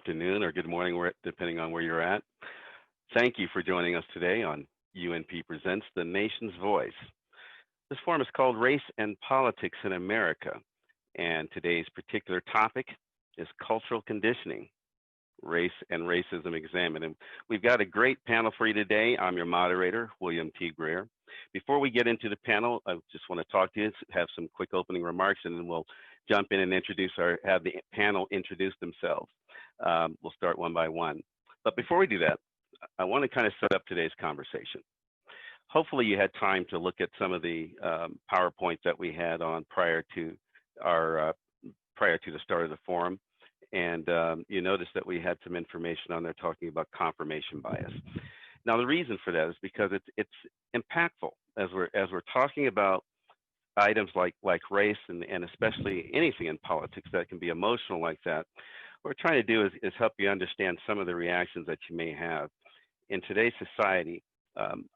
afternoon, or good morning, depending on where you're at. Thank you for joining us today on UNP Presents, the nation's voice. This forum is called Race and Politics in America, and today's particular topic is cultural conditioning, race and racism examined. And we've got a great panel for you today. I'm your moderator, William T. Greer. Before we get into the panel, I just want to talk to you, have some quick opening remarks, and then we'll jump in and have the panel introduce themselves. We'll start one by one. But before we do that, I want to kind of set up today's conversation. Hopefully you had time to look at some of the PowerPoint that we had on prior to the start of the forum. And you noticed that we had some information on there talking about confirmation bias. Now, the reason for that is because it's impactful as we're talking about items like race and especially anything in politics that can be emotional like that. What we're trying to do is help you understand some of the reactions that you may have in today's society.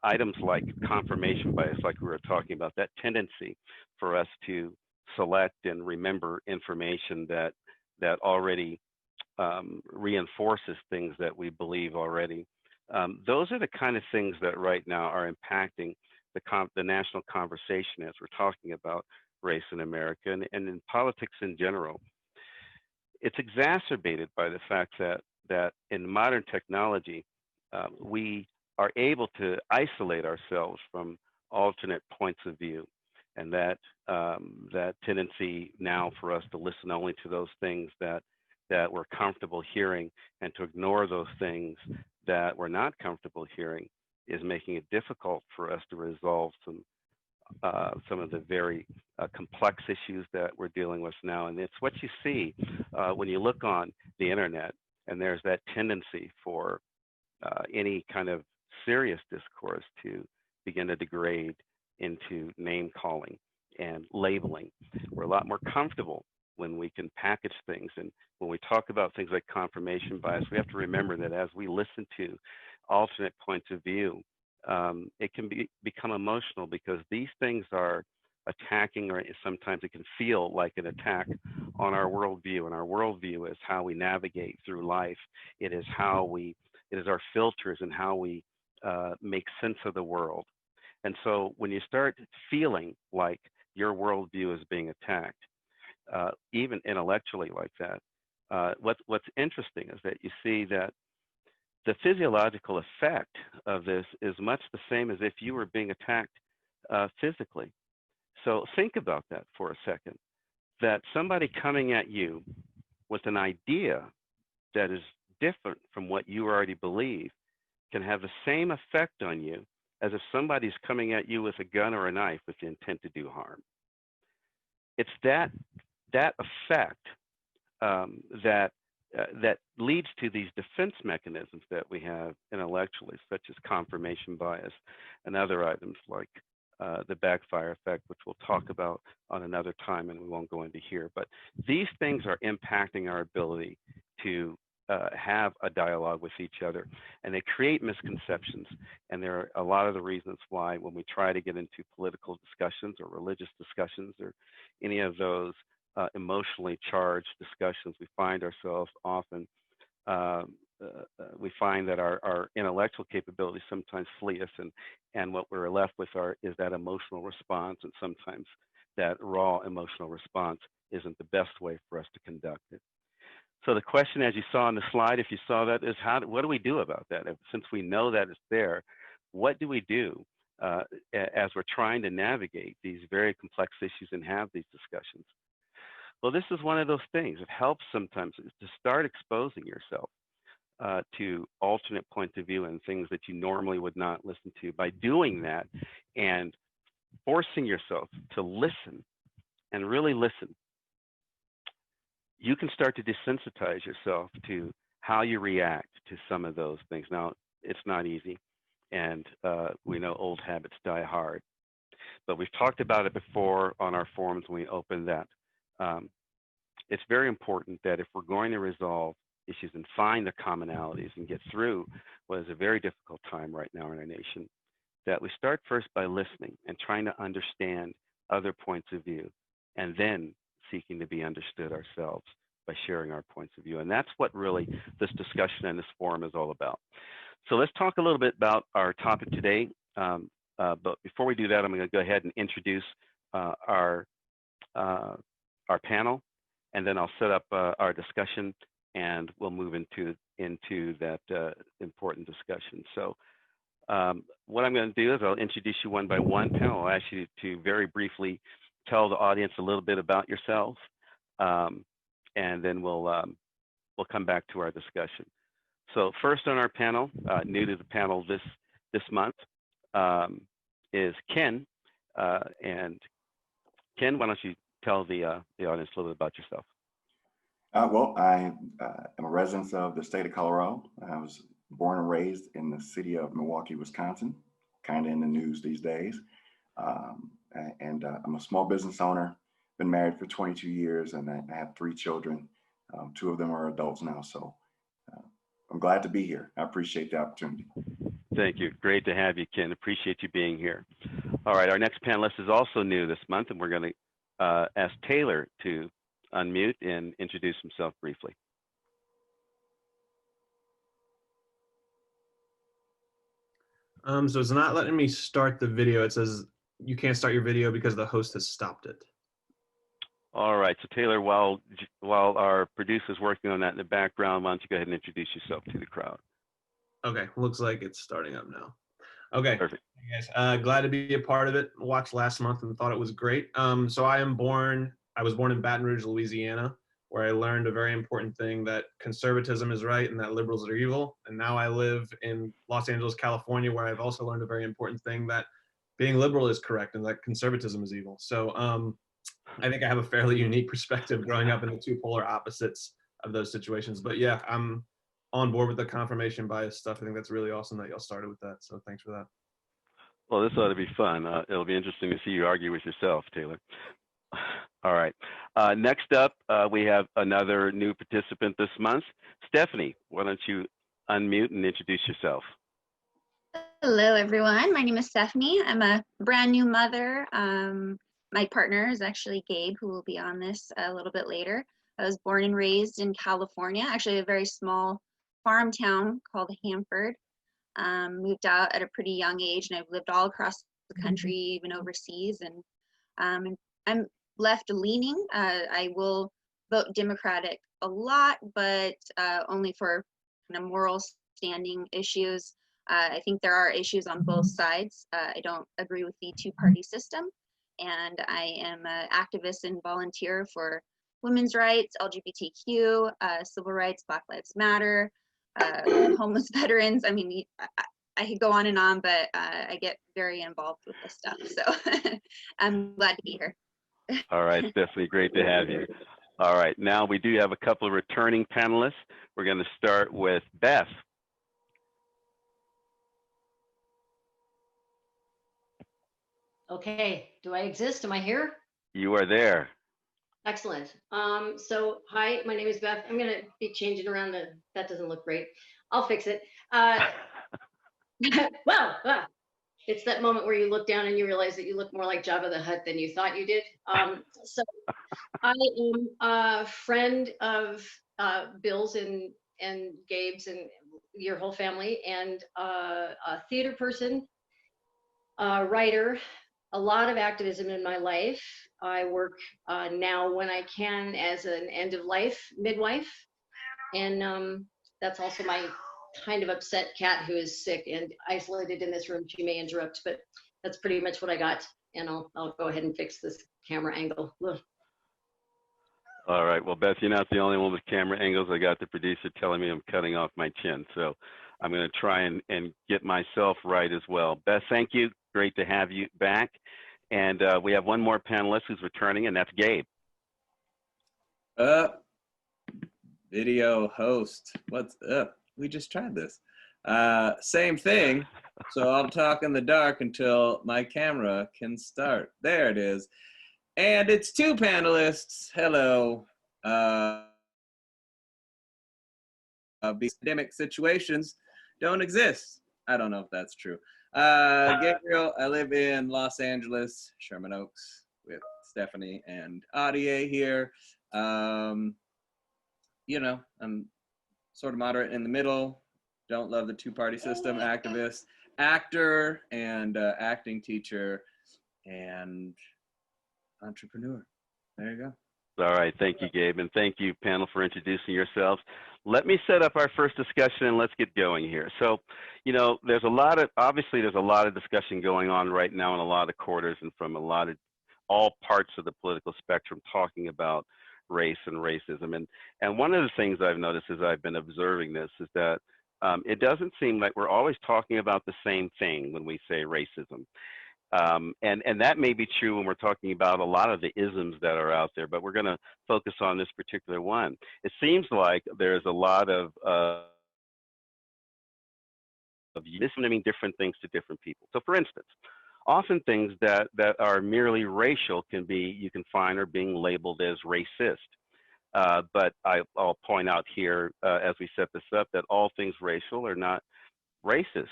Items like confirmation bias, like we were talking about, that tendency for us to select and remember information that already reinforces things that we believe already. Those are the kind of things that right now are impacting the national conversation as we're talking about race in America and in politics in general. It's exacerbated by the fact that in modern technology, we are able to isolate ourselves from alternate points of view, and that tendency now for us to listen only to those things that we're comfortable hearing and to ignore those things that we're not comfortable hearing is making it difficult for us to resolve some of the very complex issues that we're dealing with now. And it's what you see when you look on the internet, and there's that tendency for any kind of serious discourse to begin to degrade into name calling and labeling. We're a lot more comfortable when we can package things. And when we talk about things like confirmation bias, we have to remember that as we listen to alternate points of view, it can become emotional because these things are attacking, or sometimes it can feel like an attack on our worldview. And our worldview is how we navigate through life. It is our filters and how we make sense of the world. And so when you start feeling like your worldview is being attacked, even intellectually like that, what's interesting is that you see that the physiological effect of this is much the same as if you were being attacked physically. So think about that for a second, that somebody coming at you with an idea that is different from what you already believe can have the same effect on you as if somebody's coming at you with a gun or a knife with the intent to do harm. It's that effect that leads to these defense mechanisms that we have intellectually, such as confirmation bias and other items like the backfire effect, which we'll talk about on another time and we won't go into here. But these things are impacting our ability to have a dialogue with each other, and they create misconceptions. And there are a lot of the reasons why when we try to get into political discussions or religious discussions or any of those emotionally charged discussions, we find ourselves often, we find that our intellectual capabilities sometimes flee us, and what we're left with is that emotional response, and sometimes that raw emotional response isn't the best way for us to conduct it. So the question, as you saw on the slide, if you saw that, is what do we do about that? Since we know that it's there, what do we do as we're trying to navigate these very complex issues and have these discussions? Well, this is one of those things. It helps sometimes to start exposing yourself to alternate points of view and things that you normally would not listen to. By doing that and forcing yourself to listen and really listen, you can start to desensitize yourself to how you react to some of those things. Now, it's not easy, and we know old habits die hard. But we've talked about it before on our forums when we opened that. It's very important that if we're going to resolve issues and find the commonalities and get through what is a very difficult time right now in our nation, that we start first by listening and trying to understand other points of view, and then seeking to be understood ourselves by sharing our points of view. And that's what really this discussion and this forum is all about. So let's talk a little bit about our topic today. But before we do that, I'm going to go ahead and introduce our panel, and then I'll set up our discussion, and we'll move into that important discussion. So what I'm going to do is I'll introduce you one by one. Panel, I'll ask you to very briefly tell the audience a little bit about yourself, and then we'll come back to our discussion. So first on our panel, new to the panel this month, is Ken. And Ken, why don't you tell the audience a little bit about yourself? Well, I am a resident of the state of Colorado. I was born and raised in the city of Milwaukee, Wisconsin, kind of in the news these days. And I'm a small business owner, been married for 22 years, and I have 3 children. 2 of them are adults now, so I'm glad to be here. I appreciate the opportunity. Thank you. Great to have you, Ken. Appreciate you being here. All right, our next panelist is also new this month, and we're going to ask Taylor to unmute and introduce himself briefly. So it's not letting me start the video. It says you can't start your video because the host has stopped it. All right, so Taylor, while our producer's working on that in the background, why don't you go ahead and introduce yourself to the crowd? Okay, looks like it's starting up now. Okay, perfect. Hey guys, glad to be a part of it. Watched last month and thought it was great. So I was born in Baton Rouge, Louisiana, where I learned a very important thing, that conservatism is right and that liberals are evil. And now I live in Los Angeles, California, where I've also learned a very important thing, that being liberal is correct and that conservatism is evil. So I think I have a fairly unique perspective growing up in the 2 polar opposites of those situations. But yeah, I'm on board with the confirmation bias stuff. I think that's really awesome that y'all started with that. So thanks for that. Well, this ought to be fun. It'll be interesting to see you argue with yourself, Taylor. All right. Next up, we have another new participant this month. Stephanie, why don't you unmute and introduce yourself? Hello, everyone. My name is Stephanie. I'm a brand new mother. My partner is actually Gabe, who will be on this a little bit later. I was born and raised in California, actually a very small farm town called Hanford. Moved out at a pretty young age, and I've lived all across the country, even overseas. And I'm left leaning. I will vote Democratic a lot, but only for kind of moral standing issues. I think there are issues on both sides. I don't agree with the 2-party system, and I am an activist and volunteer for women's rights, LGBTQ, civil rights, Black Lives Matter, homeless veterans. I mean, I could go on, but I get very involved with this stuff. So I'm glad to be here. All right, Stephanie, great to have you. All right, now we do have a couple of returning panelists. We're going to start with Beth. Okay, do I exist? Am I here? You are there. Excellent. So hi, my name is Beth. I'm gonna be changing around that doesn't look great. I'll fix it. Well, it's that moment where you look down and you realize that you look more like Jabba the Hutt than you thought you did. So I am a friend of Bill's and Gabe's and your whole family, and a theater person, a writer, a lot of activism in my life. I work now when I can as an end of life midwife, and that's also my kind of upset cat who is sick and isolated in this room. She may interrupt, but that's pretty much what I got. And I'll go ahead and fix this camera angle. Ugh. All right. Well, Beth, you're not the only one with camera angles. I got the producer telling me I'm cutting off my chin. So I'm going to try and get myself right as well. Beth, thank you. Great to have you back. And we have one more panelist who's returning, and that's Gabe. Video host. What's up? We just tried this. Same thing. So I'll talk in the dark until my camera can start. There it is. And it's 2 panelists. Hello. Pandemic situations don't exist. I don't know if that's true. Gabriel, I live in Los Angeles, Sherman Oaks, with Stephanie and Audie here. you know, I'm sort of moderate in the middle. Don't love the two-party system. Activist, actor, and acting teacher, and entrepreneur. There you go. All right, thank you, Gabe, and thank you, panel, for introducing yourselves. Let me set up our first discussion and let's get going here. So, you know, obviously there's a lot of discussion going on right now in a lot of quarters and from all parts of the political spectrum talking about race and racism. And one of the things I've noticed as I've been observing this is that it doesn't seem like we're always talking about the same thing when we say racism. And that may be true when we're talking about a lot of the isms that are out there, but we're going to focus on this particular one. It seems like there's a lot of listening different things to different people. So for instance, often things that are merely racial you can find are being labeled as racist. But I'll point out here as we set this up that all things racial are not racist.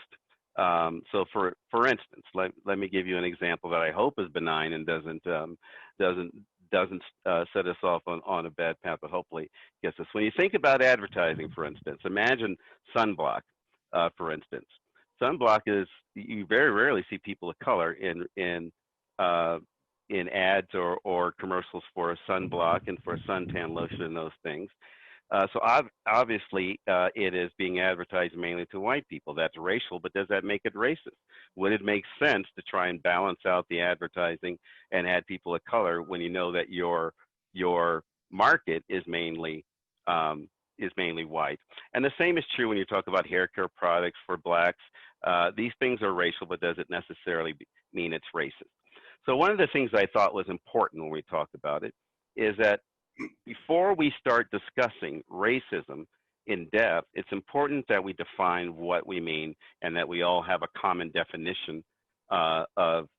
So for instance, let me give you an example that I hope is benign and doesn't set us off on a bad path, but hopefully gets us. When you think about advertising, for instance, imagine sunblock, for instance. Sunblock you very rarely see people of color in ads or commercials for a sunblock and for a suntan lotion and those things. So obviously, it is being advertised mainly to white people. That's racial, but does that make it racist? Would it make sense to try and balance out the advertising and add people of color when you know that your market is mainly white? And the same is true when you talk about hair care products for blacks. These things are racial, but does it necessarily mean it's racist? So one of the things I thought was important when we talked about it is that before we start discussing racism in depth, it's important that we define what we mean and that we all have a common definition of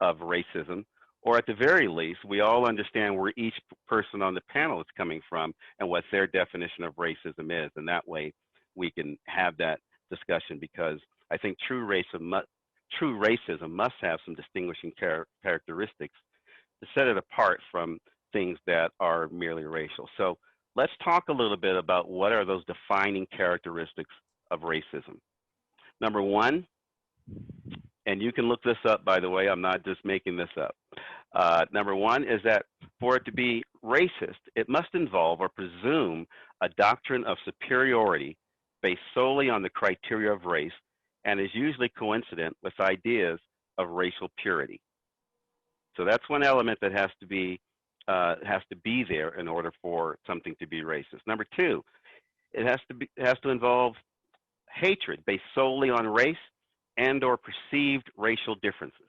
racism, or at the very least, we all understand where each person on the panel is coming from and what their definition of racism is. And that way we can have that discussion, because I think true racism must have some distinguishing characteristics to set it apart from things that are merely racial. So let's talk a little bit about what are those defining characteristics of racism. Number one, and you can look this up, by the way, I'm not just making this up. Number one is that for it to be racist, it must involve or presume a doctrine of superiority based solely on the criteria of race, and is usually coincident with ideas of racial purity. So that's one element that has to be there in order for something to be racist. Number two, it has to involve hatred based solely on race and or perceived racial differences.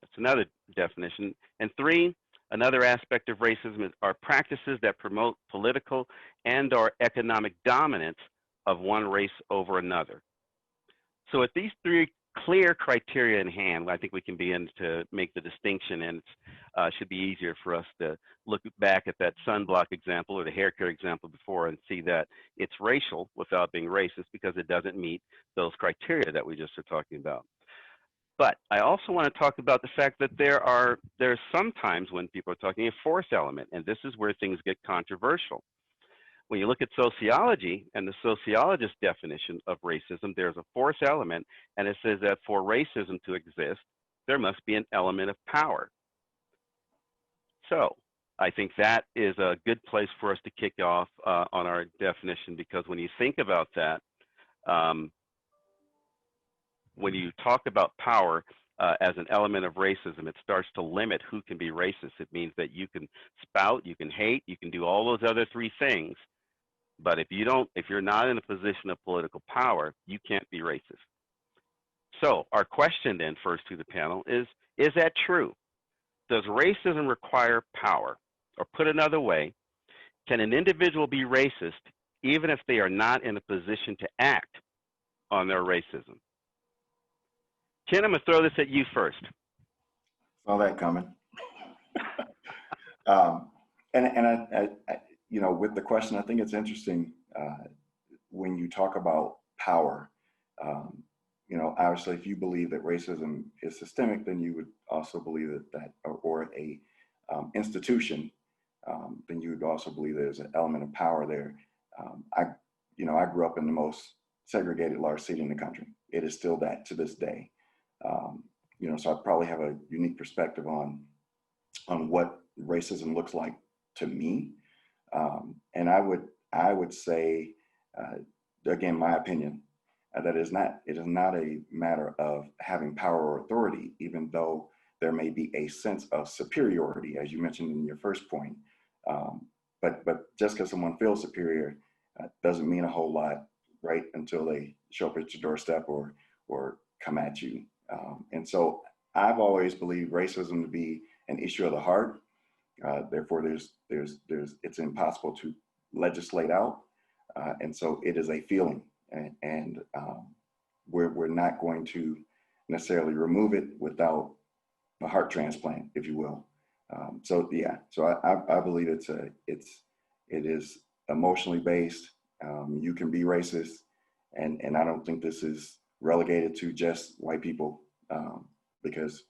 That's another definition. And three, another aspect of racism are practices that promote political and or economic dominance of one race over another. So with these three clear criteria in hand, I think we can begin to make the distinction, and it should be easier for us to look back at that sunblock example or the hair care example before and see that it's racial without being racist, because it doesn't meet those criteria that we just are talking about. But I also want to talk about the fact that there's sometimes when people are talking a fourth element, and this is where things get controversial. When you look at sociology and the sociologist's definition of racism, there's a fourth element, and it says that for racism to exist, there must be an element of power. So I think that is a good place for us to kick off on our definition, because when you think about that, when you talk about power as an element of racism, it starts to limit who can be racist. It means that you can spout, you can hate, you can do all those other three things. But if you're not in a position of political power, you can't be racist. So our question then first to the panel is that true? Does racism require power? Or put another way, can an individual be racist even if they are not in a position to act on their racism? Ken, I'm gonna throw this at you first. Saw that coming. I you know, with the question, I think it's interesting when you talk about power. You know, obviously, if you believe that racism is systemic, then you would also believe that or a institution then you would also believe there's an element of power there. I grew up in the most segregated large city in the country. It is still that to this day. So I probably have a unique perspective on what racism looks like to me. And I would say, again, my opinion, that it is not a matter of having power or authority, even though there may be a sense of superiority, as you mentioned in your first point. But just because someone feels superior doesn't mean a whole lot, right? Until they show up at your doorstep or come at you. And so I've always believed racism to be an issue of the heart. Therefore, it's impossible to legislate out. And so it is a feeling, and we're not going to necessarily remove it without a heart transplant, if you will. So I believe it is emotionally based. You can be racist, and I don't think this is relegated to just white people, because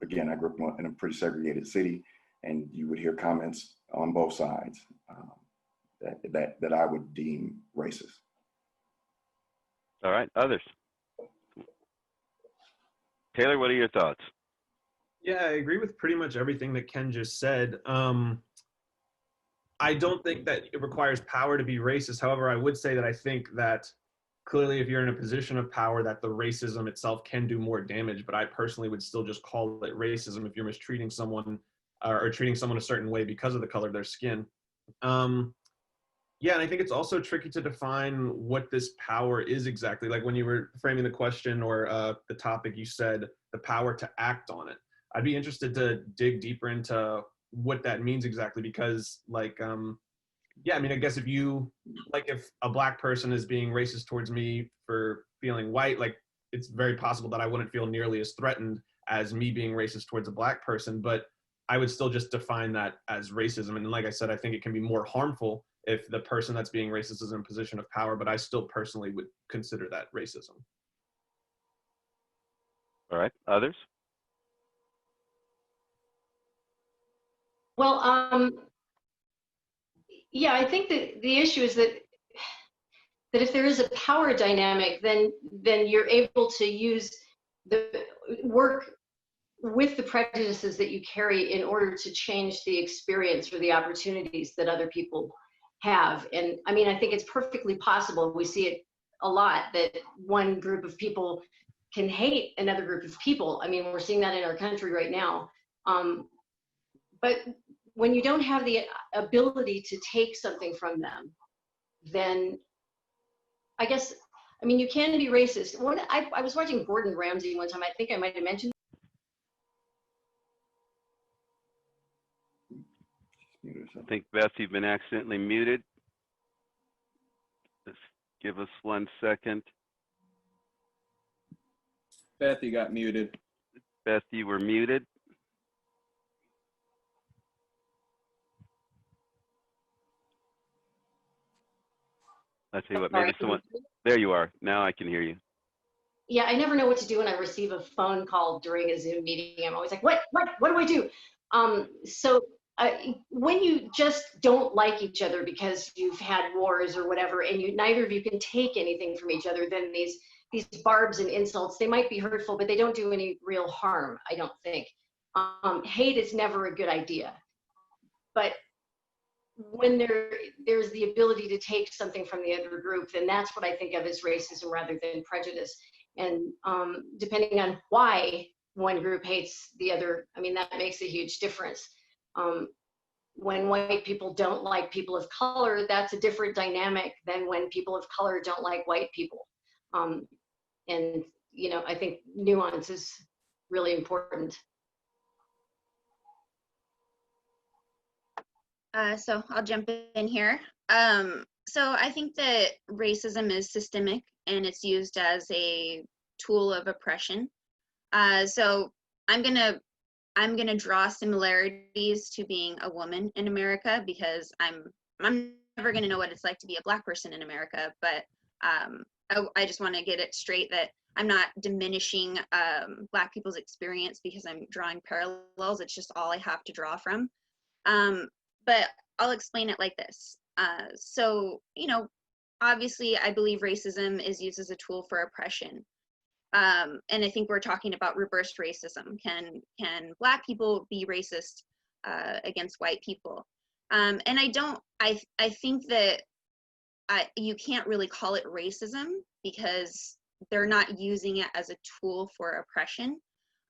again, I grew up in a pretty segregated city, and you would hear comments on both sides that I would deem racist. All right, others. Taylor, what are your thoughts? Yeah, I agree with pretty much everything that Ken just said. I don't think that it requires power to be racist. However, I would say that I think that clearly if you're in a position of power, that the racism itself can do more damage, but I personally would still just call it racism if you're mistreating someone or treating someone a certain way because of the color of their skin. Yeah, and I think it's also tricky to define what this power is exactly. Like when you were framing the question or the topic, you said the power to act on it. I'd be interested to dig deeper into what that means exactly, because yeah, I mean, I guess if a black person is being racist towards me for feeling white, like it's very possible that I wouldn't feel nearly as threatened as me being racist towards a black person, but I would still just define that as racism. And like I said, I think it can be more harmful if the person that's being racist is in a position of power, but I still personally would consider that racism. All right, others? Well, yeah, I think that the issue is that if there is a power dynamic, then you're able to use the work with the prejudices that you carry in order to change the experience or the opportunities that other people have. And I mean, I think it's perfectly possible. We see it a lot that one group of people can hate another group of people. I mean, we're seeing that in our country right now. But when you don't have the ability to take something from them, then I guess, I mean, you can be racist. I was watching Gordon Ramsay one time. I think I might have mentioned. I think, Beth, you've been accidentally muted. Just give us 1 second. Beth, you got muted. Beth, you were muted. I'll tell you what, maybe someone, there you are. Now I can hear you. Yeah, I never know what to do when I receive a phone call during a Zoom meeting. I'm always like, what do I do? When you just don't like each other because you've had wars or whatever, and neither of you can take anything from each other, then these barbs and insults, they might be hurtful, but they don't do any real harm, I don't think. Hate is never a good idea. But when there's the ability to take something from the other group, then that's what I think of as racism rather than prejudice. And depending on why one group hates the other, I mean, that makes a huge difference. When white people don't like people of color, that's a different dynamic than when people of color don't like white people. And, you know, I think nuance is really important. So I'll jump in here. So I think that racism is systemic and it's used as a tool of oppression. So I'm gonna draw similarities to being a woman in America, because I'm never gonna know what it's like to be a Black person in America. But I just want to get it straight that I'm not diminishing Black people's experience because I'm drawing parallels. It's just all I have to draw from. but I'll explain it like this. So, you know, obviously I believe racism is used as a tool for oppression. And I think we're talking about reverse racism. Can Black people be racist against white people? And I think that you can't really call it racism because they're not using it as a tool for oppression.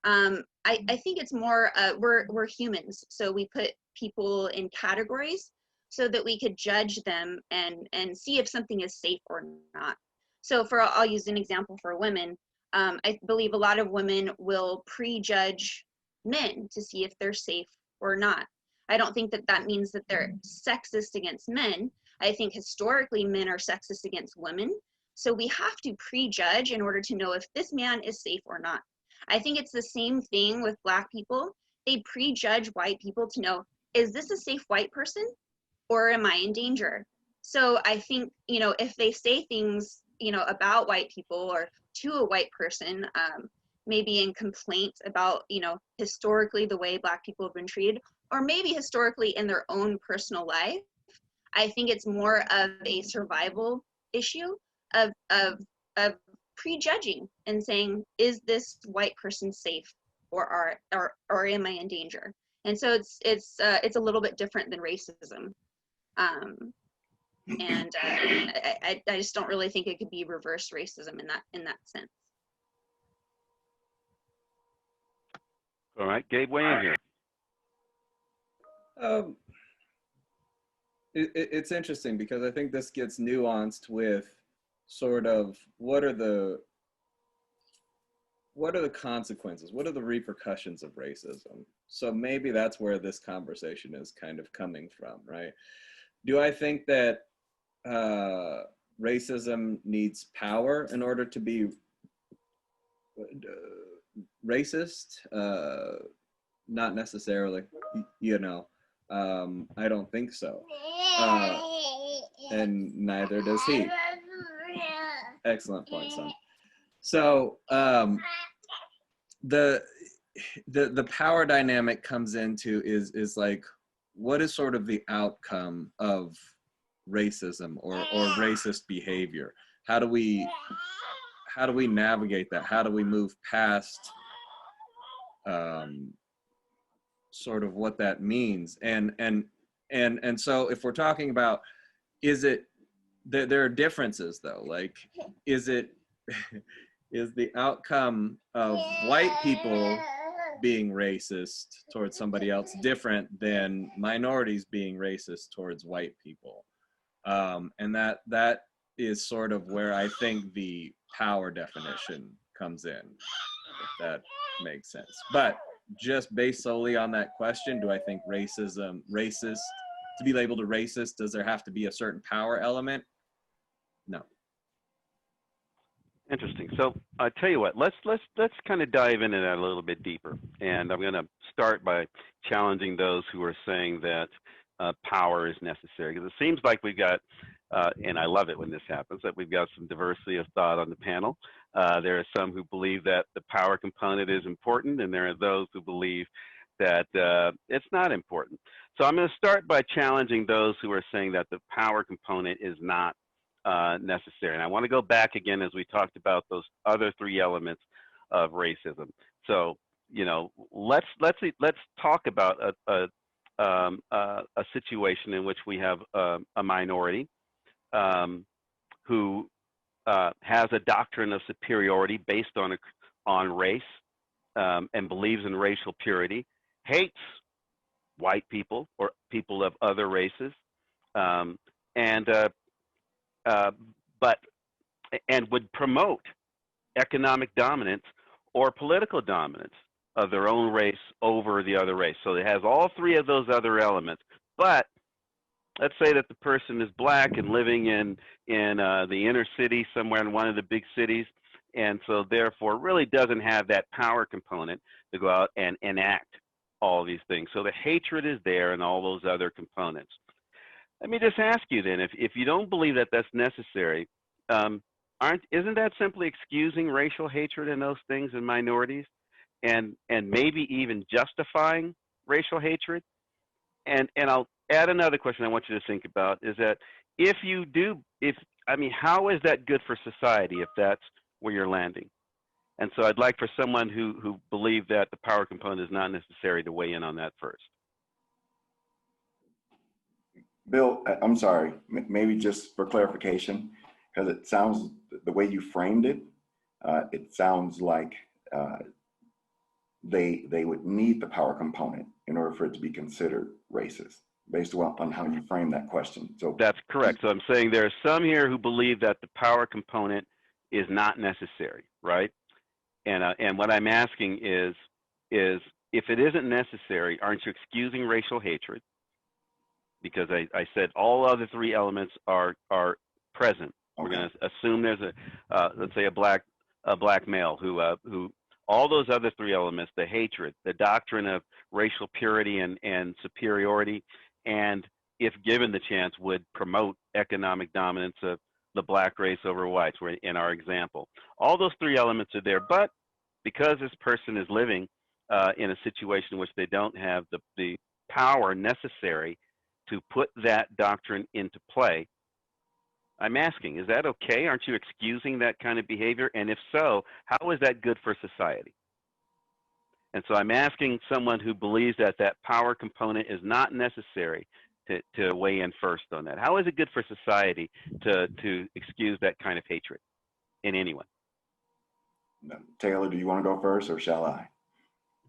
I think it's more, we're humans, so we put people in categories so that we could judge them and see if something is safe or not. So I'll use an example for women. I believe a lot of women will prejudge men to see if they're safe or not. I don't think that that means that they're sexist against men. I think historically men are sexist against women. So we have to prejudge in order to know if this man is safe or not. I think it's the same thing with Black people. They prejudge white people to know, is this a safe white person or am I in danger? So I think, you know, if they say things, you know, about white people or to a white person, maybe in complaints about, you know, historically the way Black people have been treated, or maybe historically in their own personal life, I think it's more of a survival issue of prejudging and saying, is this white person safe or am I in danger? And so it's a little bit different than racism. And I just don't really think it could be reverse racism in that sense. All right, Gabe, weigh in here. It's interesting because I think this gets nuanced with sort of what are the consequences, what are the repercussions of racism? So maybe that's where this conversation is kind of coming from, right? Do I think that racism needs power in order to be racist? Not necessarily, you know. I don't think so. And neither does he. Excellent point, son. So the power dynamic comes into is like, what is sort of the outcome of racism or racist behavior? How do we navigate that? How do we move past sort of what that means? And so if we're talking about, is it, there are differences though, like, is the outcome of white people being racist towards somebody else different than minorities being racist towards white people? And that is sort of where I think the power definition comes in, if that makes sense. But just based solely on that question, do I think racist, to be labeled a racist, does there have to be a certain power element? No. Interesting. So I tell you what, let's kind of dive into that a little bit deeper. And I'm going to start by challenging those who are saying that power is necessary, because it seems like we've got, and I love it when this happens, that we've got some diversity of thought on the panel. There are some who believe that the power component is important, and there are those who believe that it's not important. So I'm going to start by challenging those who are saying that the power component is not necessary. And I want to go back again as we talked about those other three elements of racism. So, you know, let's talk about a situation in which we have a minority who has a doctrine of superiority based on race and believes in racial purity, hates white people or people of other races, and would promote economic dominance or political dominance of their own race over the other race. So it has all three of those other elements. But let's say that the person is Black and living in the inner city somewhere in one of the big cities, and so therefore really doesn't have that power component to go out and enact all these things. So the hatred is there and all those other components. Let me just ask you then, if you don't believe that that's necessary, isn't that simply excusing racial hatred and those things in minorities, and maybe even justifying racial hatred? And add another question I want you to think about is that if you do, how is that good for society if that's where you're landing? And so I'd like for someone who believed that the power component is not necessary to weigh in on that first. Bill, I'm sorry, maybe just for clarification, because it sounds, the way you framed it, it sounds like they would need the power component in order for it to be considered racist, based on how you frame that question. So that's correct. So I'm saying there are some here who believe that the power component is not necessary, right? And what I'm asking is if it isn't necessary, aren't you excusing racial hatred? Because I said all other three elements are present. Okay. We're going to assume there's let's say a black male who all those other three elements, the hatred, the doctrine of racial purity and superiority, and if given the chance would promote economic dominance of the black race over whites, in our example. All those three elements are there, but because this person is living in a situation in which they don't have the power necessary to put that doctrine into play, I'm asking, is that okay? Aren't you excusing that kind of behavior? And if so, how is that good for society? And so I'm asking someone who believes that that power component is not necessary to weigh in first on that. How is it good for society to excuse that kind of hatred in anyone? Taylor, do you want to go first or shall I?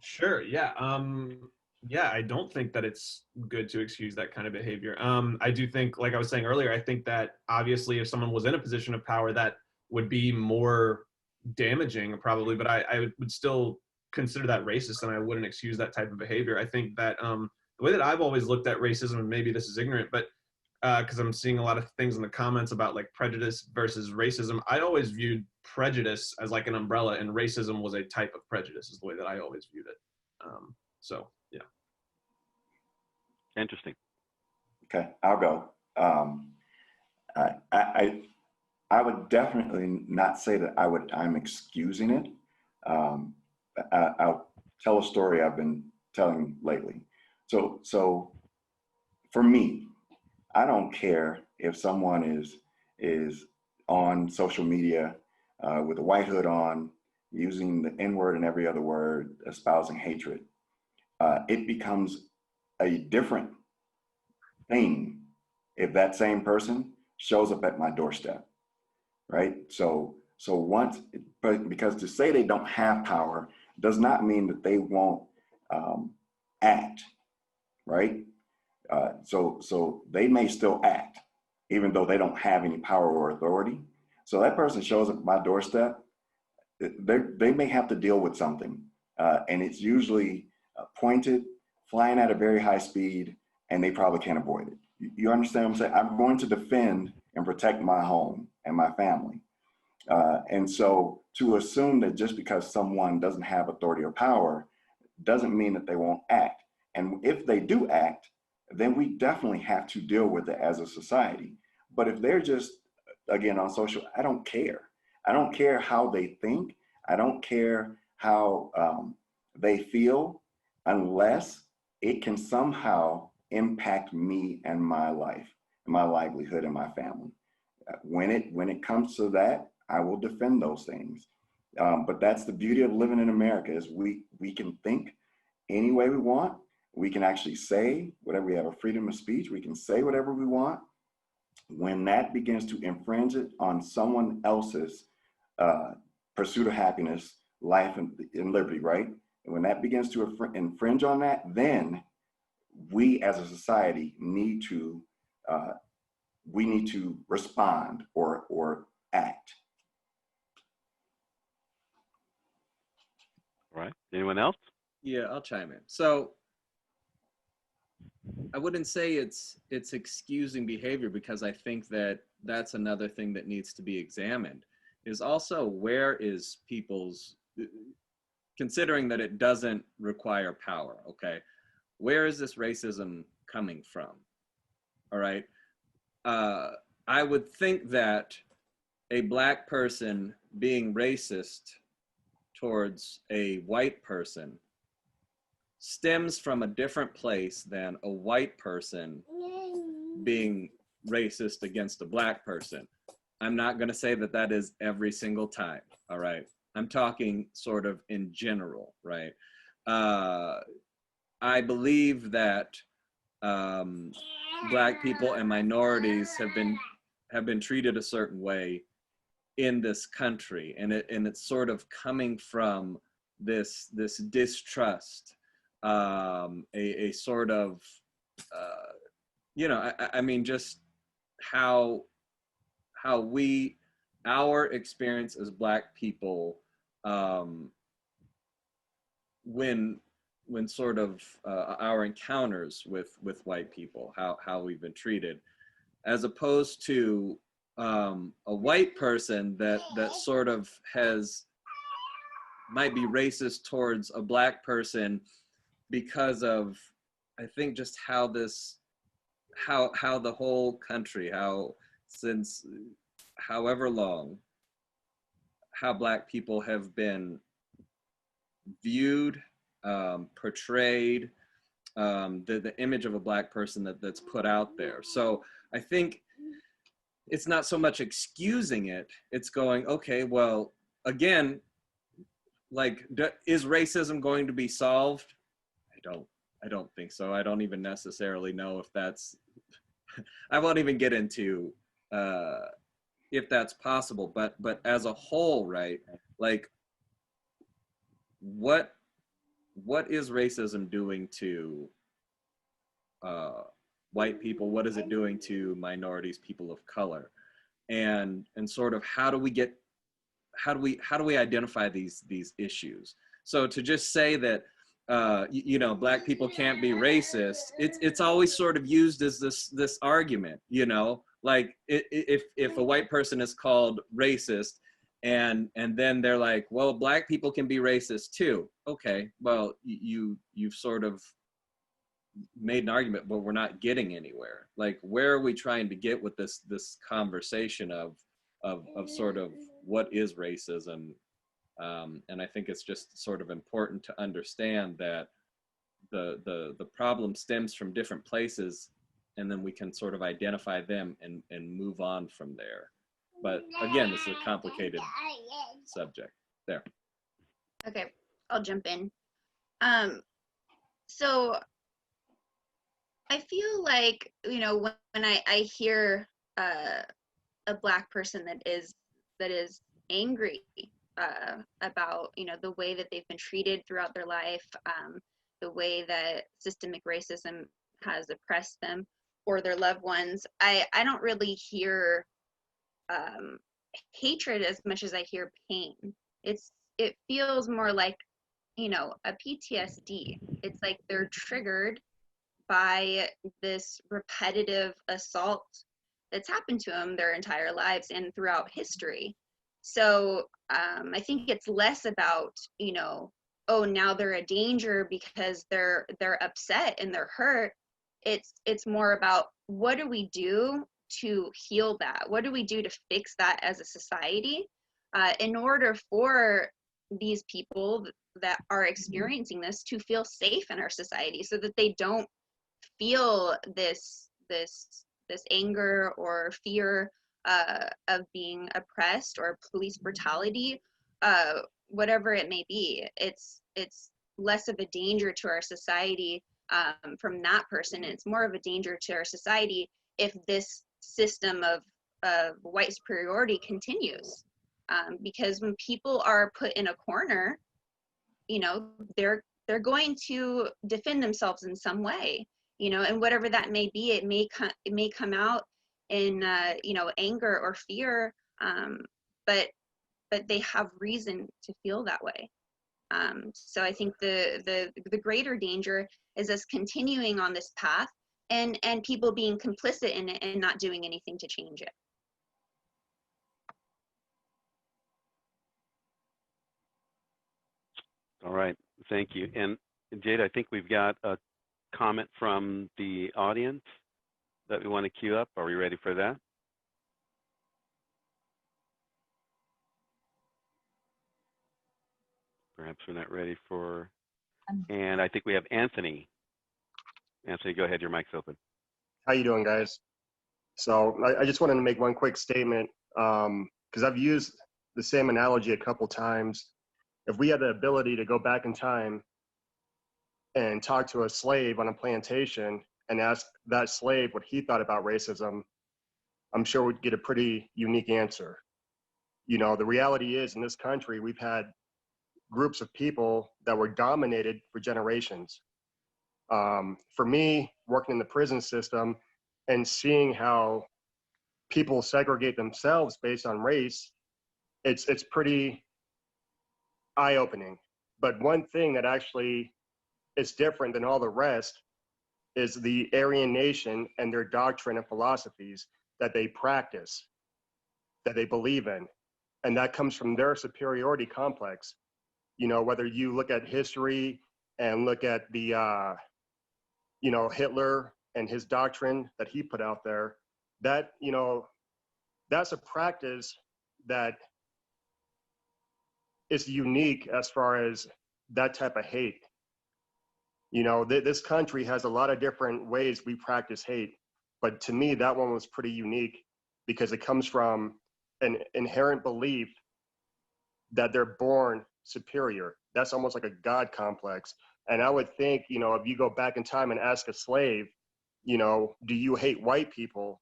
Sure, yeah. Yeah, I don't think that it's good to excuse that kind of behavior. I do think, like I was saying earlier, I think that obviously if someone was in a position of power, that would be more damaging probably, but I would still consider that racist, and I wouldn't excuse that type of behavior. I think that the way that I've always looked at racism, and maybe this is ignorant, but because I'm seeing a lot of things in the comments about like prejudice versus racism, I always viewed prejudice as like an umbrella, and racism was a type of prejudice, is the way that I always viewed it. So yeah. Interesting. Okay, I'll go. I would definitely not say that I'm excusing it. I'll tell a story I've been telling lately. So for me, I don't care if someone is on social media with a white hood on, using the N-word and every other word, espousing hatred. It becomes a different thing if that same person shows up at my doorstep, right? So once, but because to say they don't have power does not mean that they won't act, right? So they may still act, even though they don't have any power or authority. So that person shows up at my doorstep, they may have to deal with something, and it's usually pointed, flying at a very high speed, and they probably can't avoid it. You understand what I'm saying? I'm going to defend and protect my home and my family. And so to assume that just because someone doesn't have authority or power doesn't mean that they won't act. And if they do act, then we definitely have to deal with it as a society. But if they're just, again, on social, I don't care. I don't care how they think. I don't care how they feel, unless it can somehow impact me and my life, and my livelihood, and my family. When it comes to that, I will defend those things. But that's the beauty of living in America, is we can think any way we want. We can actually say whatever. We have a freedom of speech. We can say whatever we want. When that begins to infringe it on someone else's pursuit of happiness, life, and liberty, right? And when that begins to infringe on that, then we as a society need to respond or act. All right. Anyone else? Yeah, I'll chime in. So I wouldn't say it's excusing behavior, because I think that that's another thing that needs to be examined, is also where is people's, considering that it doesn't require power, okay? Where is this racism coming from? All right. I would think that a black person being racist towards a white person stems from a different place than a white person being racist against a black person. I'm not going to say that that is every single time, all right? I'm talking sort of in general, right? I believe that black people and minorities have been treated a certain way in this country, and it's sort of coming from this distrust, a sort of you know, I mean, just how our experience as black people, when sort of our encounters with white people, how we've been treated, as opposed to a white person that sort of might be racist towards a black person because of, I think, just how the whole country, since however long, how black people have been viewed, portrayed, the image of a black person that's put out there. So I think it's not so much excusing it, it's going, okay, well, again, like, is racism going to be solved? I don't think so. I don't even necessarily know if that's, I won't even get into if that's possible, but as a whole, right? Like, what is racism doing to white people? What is it doing to minorities, people of color? And sort of how do we identify these issues? So to just say that you know, black people can't be racist, it's always sort of used as this argument, you know, like if a white person is called racist, and then they're like, well, black people can be racist too. Okay, well, you've sort of made an argument, but we're not getting anywhere. Like, where are we trying to get with this conversation of sort of what is racism? And I think it's just sort of important to understand that the problem stems from different places, and then we can sort of identify them and move on from there. But again, this is a complicated subject. There. Okay, I'll jump in. So I feel like, you know, when I hear a black person that is angry about, you know, the way that they've been treated throughout their life, the way that systemic racism has oppressed them or their loved ones, I don't really hear hatred as much as I hear pain. It feels more like, you know, a PTSD. It's like they're triggered by this repetitive assault that's happened to them their entire lives and throughout history. So I think it's less about, you know, oh, now they're a danger because they're upset and they're hurt. It's more about, what do we do to heal that? What do we do to fix that as a society in order for these people that are experiencing this to feel safe in our society, so that they don't feel this anger or fear of being oppressed or police brutality, whatever it may be. It's less of a danger to our society from that person, and it's more of a danger to our society if this system of white superiority continues. Because when people are put in a corner, you know, they're going to defend themselves in some way, you know, and whatever that may be, it may come out in you know, anger or fear, but they have reason to feel that way. So I think the greater danger is us continuing on this path and people being complicit in it and not doing anything to change it. All right, thank you. And Jade, I think we've got a comment from the audience that we want to queue up. Are we ready for that? Perhaps we're not ready for And I think we have Anthony. Anthony, go ahead. Your mic's open. How you doing, guys? So I just wanted to make one quick statement because I've used the same analogy a couple times. If we had the ability to go back in time and talk to a slave on a plantation and ask that slave what he thought about racism, I'm sure we'd get a pretty unique answer. You know, the reality is in this country, we've had groups of people that were dominated for generations. For me, working in the prison system and seeing how people segregate themselves based on race, it's pretty eye-opening. But one thing that actually is different than all the rest is the Aryan nation and their doctrine and philosophies that they practice, that they believe in. And that comes from their superiority complex. You know, whether you look at history and look at the, you know, Hitler and his doctrine that he put out there, that, you know, that's a practice that is unique as far as that type of hate. You know, this country has a lot of different ways we practice hate, but to me, that one was pretty unique because it comes from an inherent belief that they're born superior. That's almost like a God complex. And I would think, you know, if you go back in time and ask a slave, you know, do you hate white people?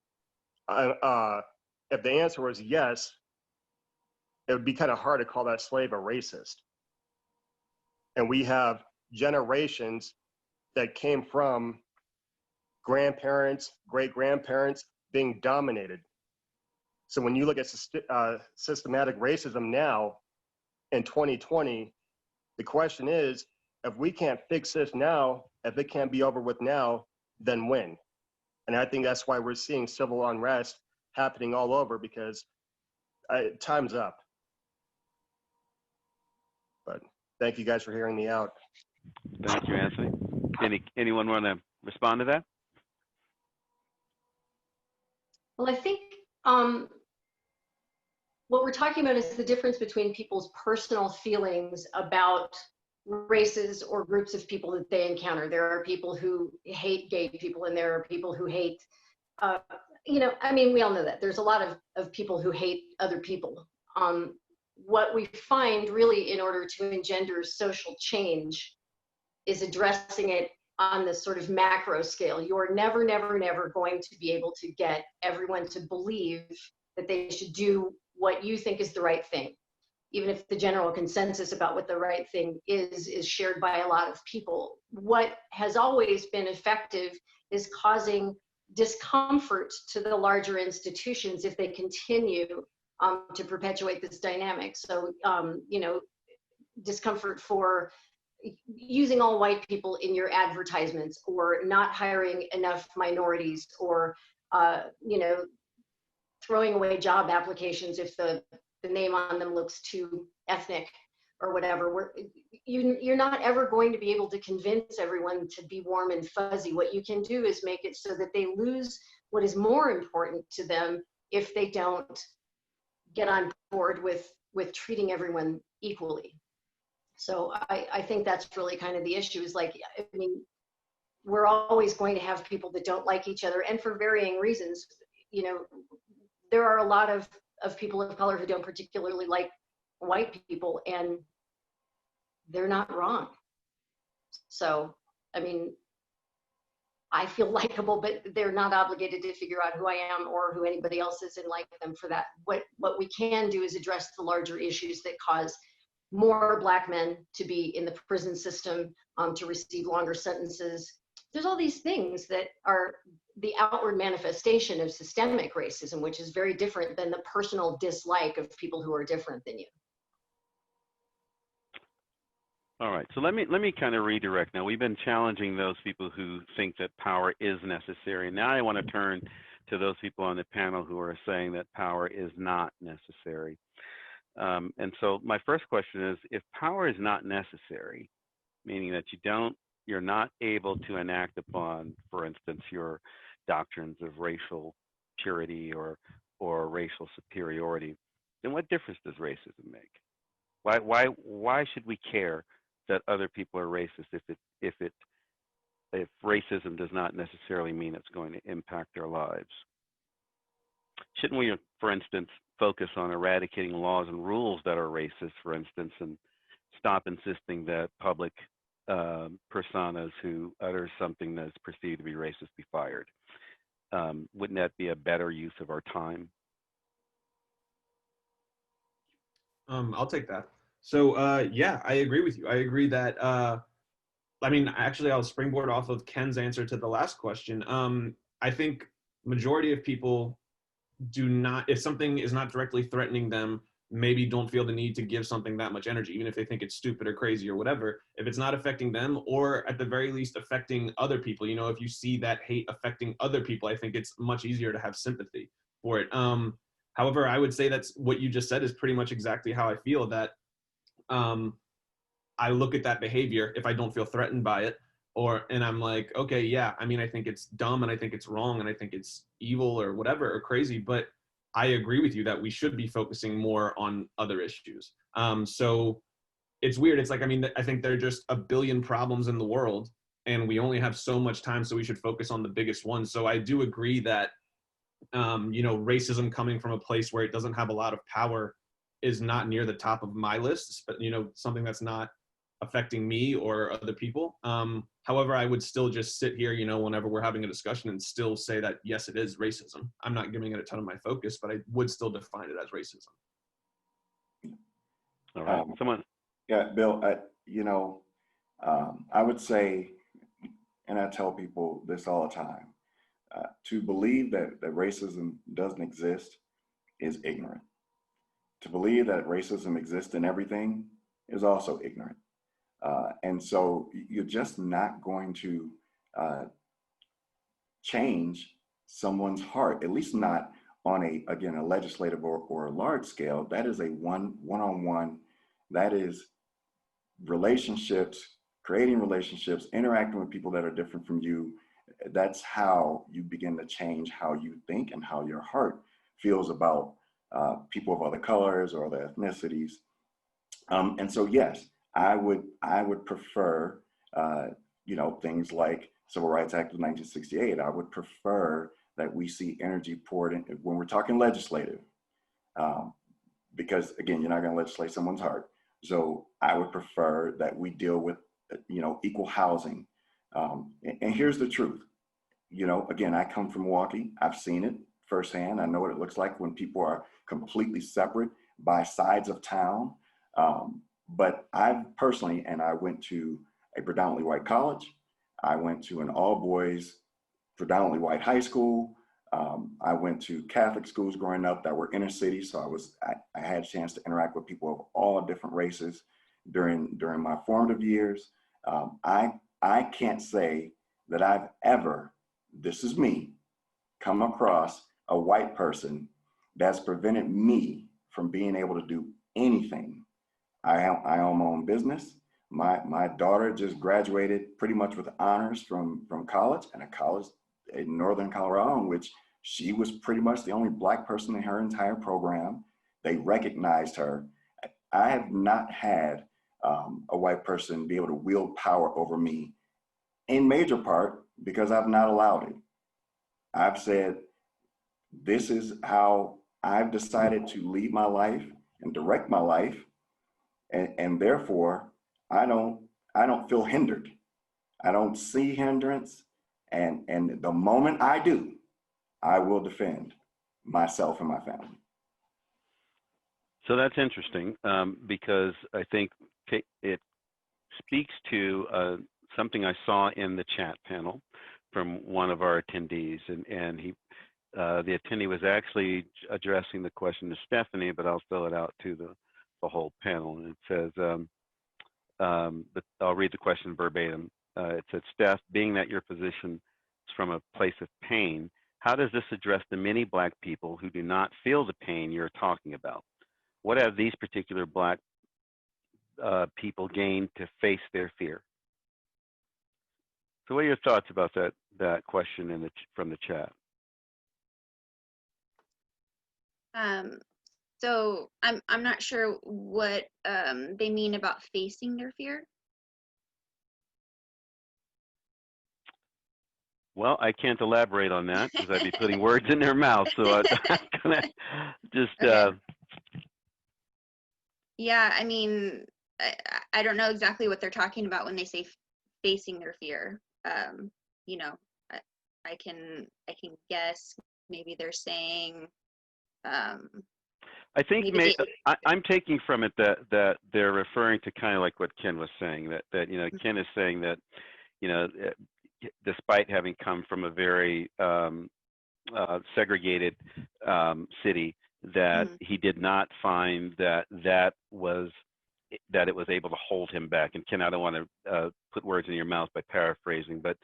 If the answer was yes, it would be kind of hard to call that slave a racist. And we have generations that came from grandparents, great-grandparents being dominated. So when you look at systematic racism now in 2020, the question is, if we can't fix this now, if it can't be over with now, then when? And I think that's why we're seeing civil unrest happening all over because time's up. But thank you guys for hearing me out. Thank you, Anthony. Anyone want to respond to that? Well, I think what we're talking about is the difference between people's personal feelings about races or groups of people that they encounter. There are people who hate gay people, and there are people who hate, you know, I mean, we all know that. There's a lot of people who hate other people. What we find really in order to engender social change is addressing it on this sort of macro scale. You're never, never, never going to be able to get everyone to believe that they should do what you think is the right thing, even if the general consensus about what the right thing is shared by a lot of people. What has always been effective is causing discomfort to the larger institutions if they continue to perpetuate this dynamic. So, you know, discomfort for using all white people in your advertisements, or not hiring enough minorities, or, you know, throwing away job applications if the name on them looks too ethnic or whatever. You're not ever going to be able to convince everyone to be warm and fuzzy. What you can do is make it so that they lose what is more important to them if they don't get on board with treating everyone equally. So I think that's really kind of the issue, is like, I mean, we're always going to have people that don't like each other, and for varying reasons. You know, there are a lot of people of color who don't particularly like white people, and they're not wrong. So, I mean, I feel likable, but they're not obligated to figure out who I am or who anybody else is and like them for that. What we can do is address the larger issues that cause more Black men to be in the prison system, to receive longer sentences. There's all these things that are the outward manifestation of systemic racism, which is very different than the personal dislike of people who are different than you. All right, so let me kind of redirect. Now, we've been challenging those people who think that power is necessary. Now I want to turn to those people on the panel who are saying that power is not necessary. And so my first question is, if power is not necessary, meaning that you're not able to enact upon, for instance, your doctrines of racial purity or racial superiority, then what difference does racism make? Why should we care that other people are racist if racism does not necessarily mean it's going to impact their lives? Shouldn't we, for instance, focus on eradicating laws and rules that are racist, for instance, and stop insisting that public personas who utter something that is perceived to be racist be fired? Wouldn't that be a better use of our time? I'll take that. So yeah, I agree with you. I agree that I mean, actually, I'll springboard off of Ken's answer to the last question. I think majority of people do not, if something is not directly threatening them, maybe don't feel the need to give something that much energy, even if they think it's stupid or crazy or whatever. If it's not affecting them, or at the very least affecting other people, you know, if you see that hate affecting other people, I think it's much easier to have sympathy for it. However, I would say that's what you just said is pretty much exactly how I feel, that I look at that behavior if I don't feel threatened by it, and I'm like, okay, yeah, I mean, I think it's dumb and I think it's wrong and I think it's evil or whatever or crazy, but I agree with you that we should be focusing more on other issues. So it's weird. It's like, I mean, I think there are just a billion problems in the world and we only have so much time, so we should focus on the biggest ones. So I do agree that, you know, racism coming from a place where it doesn't have a lot of power is not near the top of my list, but, you know, something that's not affecting me or other people. However, I would still just sit here, you know, whenever we're having a discussion and still say that, yes, it is racism. I'm not giving it a ton of my focus, but I would still define it as racism. All right, someone. Yeah, Bill, you know, I would say, and I tell people this all the time, to believe that racism doesn't exist is ignorant. To believe that racism exists in everything is also ignorant. And so you're just not going to change someone's heart, at least not on a legislative or a large scale. That is a one-on-one, that is relationships, creating relationships, interacting with people that are different from you. That's how you begin to change how you think and how your heart feels about people of other colors or other ethnicities. And so, yes, I would prefer, you know, things like Civil Rights Act of 1968. I would prefer that we see energy poured in when we're talking legislative, because again, you're not going to legislate someone's heart. So I would prefer that we deal with, you know, equal housing. And here's the truth. You know, again, I come from Milwaukee. I've seen it firsthand. I know what it looks like when people are completely separate by sides of town. But I personally, and I went to a predominantly white college. I went to an all boys, predominantly white high school. I went to Catholic schools growing up that were inner city. So I had a chance to interact with people of all different races during my formative years. I can't say that I've ever, this is me, come across a white person that's prevented me from being able to do anything. I own my own business. My daughter just graduated pretty much with honors from college, and a college in Northern Colorado, in which she was pretty much the only Black person in her entire program. They recognized her. I have not had a white person be able to wield power over me, in major part because I've not allowed it. I've said, this is how I've decided to lead my life and direct my life. And therefore, I don't feel hindered. I don't see hindrance. And the moment I do, I will defend myself and my family. So that's interesting, because I think it speaks to something I saw in the chat panel from one of our attendees, and the attendee was actually addressing the question to Stephanie, but I'll spell it out to the whole panel. And it says, but I'll read the question verbatim. It said, Steph, being that your position is from a place of pain, how does this address the many Black people who do not feel the pain you're talking about? What have these particular Black people gained to face their fear? So what are your thoughts about that question from the chat? So I'm not sure what they mean about facing their fear. Well, I can't elaborate on that because I'd be putting words in their mouth. So I'm gonna just. Okay. Yeah, I mean, I don't know exactly what they're talking about when they say facing their fear. You know, I, I can guess maybe they're saying I think maybe they. I'm taking from it that they're referring to kind of like what Ken was saying, that Ken is saying that despite having come from a very segregated city, that he did not find that it was able to hold him back. And Ken, I don't want to put words in your mouth by paraphrasing, but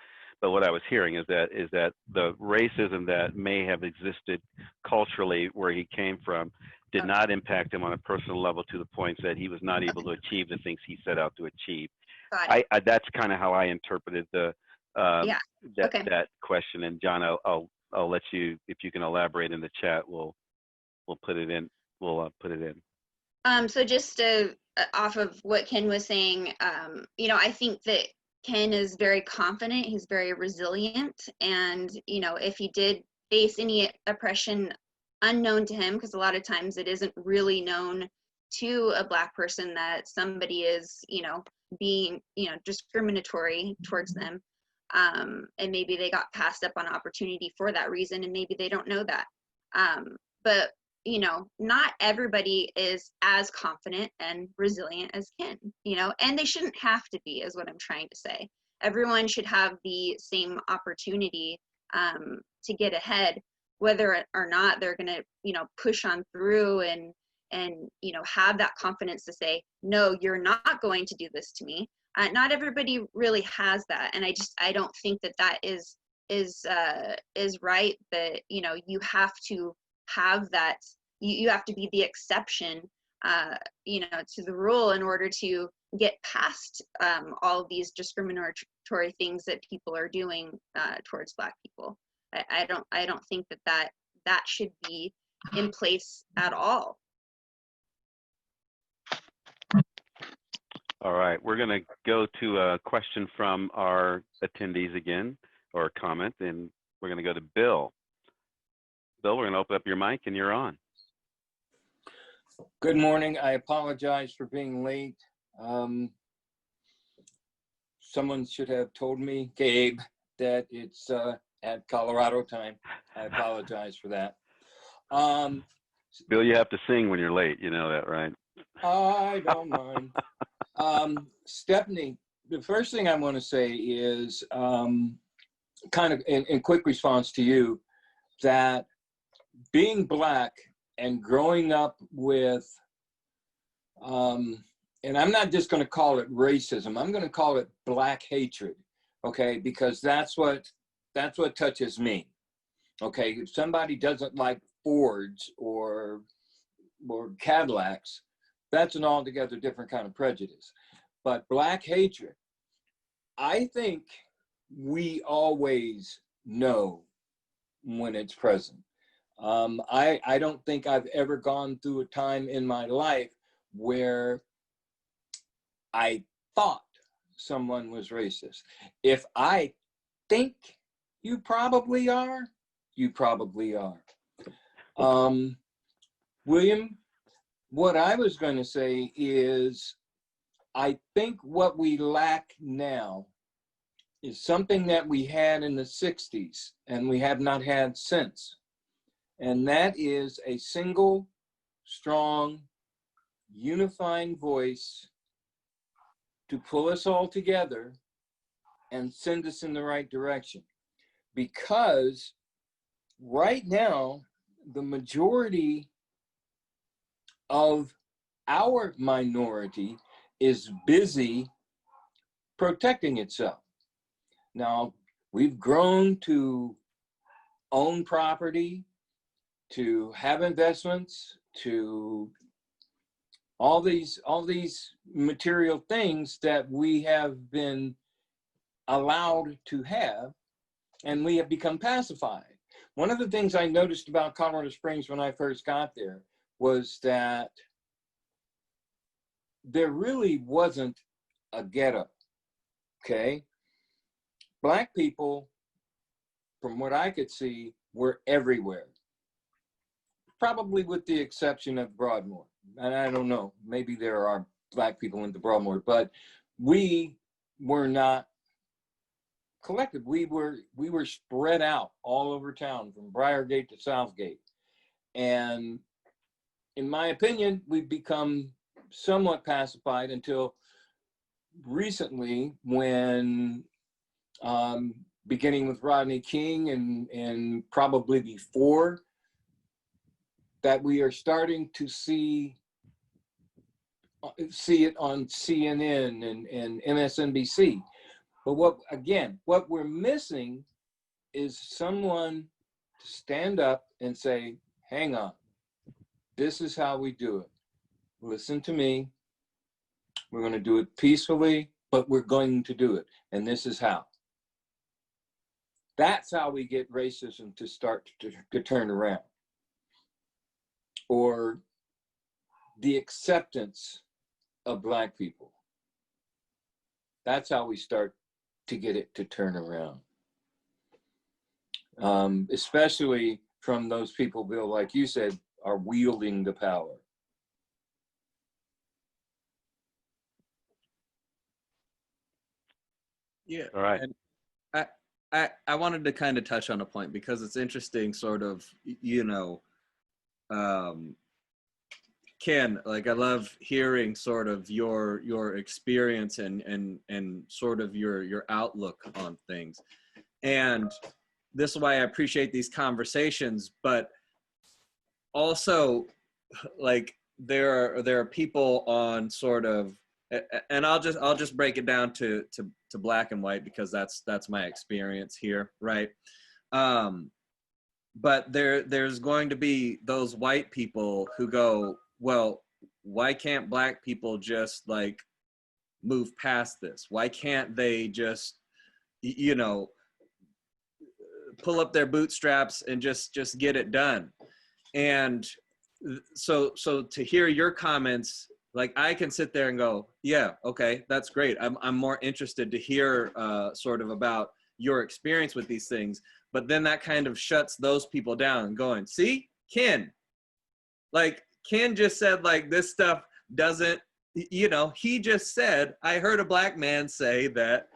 what I was hearing is that the racism that may have existed culturally where he came from did not impact him on a personal level to the point that he was not able to achieve the things he set out to achieve. Got it. That's kind of how I interpreted Yeah. Okay. that question. And John, I'll let you, if you can elaborate in the chat, we'll put it in. We'll put it in. So just off of what Ken was saying, I think that Ken is very confident. He's very resilient, and if he did face any oppression unknown to him, because a lot of times it isn't really known to a Black person that somebody is, being, discriminatory towards them, and maybe they got passed up on opportunity for that reason, and maybe they don't know that. But not everybody is as confident and resilient as Ken, and they shouldn't have to be, is what I'm trying to say. Everyone should have the same opportunity to get ahead, whether or not they're going to, push on through and have that confidence to say, no, you're not going to do this to me. Not everybody really has that. And I don't think that is right, that, you have to have that, you have to be the exception, to the rule in order to get past all of these discriminatory things that people are doing towards Black people. I don't think that should be in place at all. All right, we're going to go to a question from our attendees again, or a comment, and we're going to go to Bill. Bill, we're going to open up your mic and you're on. Good morning. I apologize for being late. Someone should have told me, Gabe, that it's at Colorado time. I apologize for that. Bill, you have to sing when you're late. You know that, right? I don't mind. Stephanie, the first thing I want to say is kind of in quick response to you, that being Black and growing up with, and I'm not just going to call it racism, I'm going to call it Black hatred, okay? Because that's what touches me, okay? If somebody doesn't like Fords or Cadillacs, that's an altogether different kind of prejudice. But Black hatred, I think we always know when it's present. I don't think I've ever gone through a time in my life where I thought someone was racist. If I think you probably are, you probably are. William, what I was going to say is, I think what we lack now is something that we had in the 60s and we have not had since. And that is a single, strong, unifying voice to pull us all together and send us in the right direction. Because right now, the majority of our minority is busy protecting itself. Now, we've grown to own property, to have investments, to all these material things that we have been allowed to have, and we have become pacified. One of the things I noticed about Colorado Springs when I first got there was that there really wasn't a ghetto, okay? Black people from what I could see, were everywhere. Probably with the exception of Broadmoor. And I don't know, maybe there are Black people in the Broadmoor, but we were not collective. We were spread out all over town from Briargate to Southgate. And in my opinion, we've become somewhat pacified until recently when, beginning with Rodney King and probably before, that we are starting to see it on CNN and MSNBC. But what we're missing is someone to stand up and say, hang on, this is how we do it. Listen to me. We're going to do it peacefully, but we're going to do it. And this is how. That's how we get racism to start to turn around. Or the acceptance of Black people. That's how we start to get it to turn around. Especially from those people, Bill, like you said, are wielding the power. Yeah. All right. And I wanted to kind of touch on a point because it's interesting, sort of, you know, Ken, like I love hearing sort of your experience and sort of your outlook on things. And this is why I appreciate these conversations, but also like there are people on sort of, and I'll just break it down to black and white because that's my experience here, right? But there's going to be those white people who go, well, why can't Black people just like move past this? Why can't they just, you know, pull up their bootstraps and just get it done? And so to hear your comments, like I can sit there and go, yeah, okay, that's great. I'm more interested to hear sort of about your experience with these things. But then that kind of shuts those people down going, see, Ken just said like this stuff doesn't, you know, he just said, I heard a Black man say that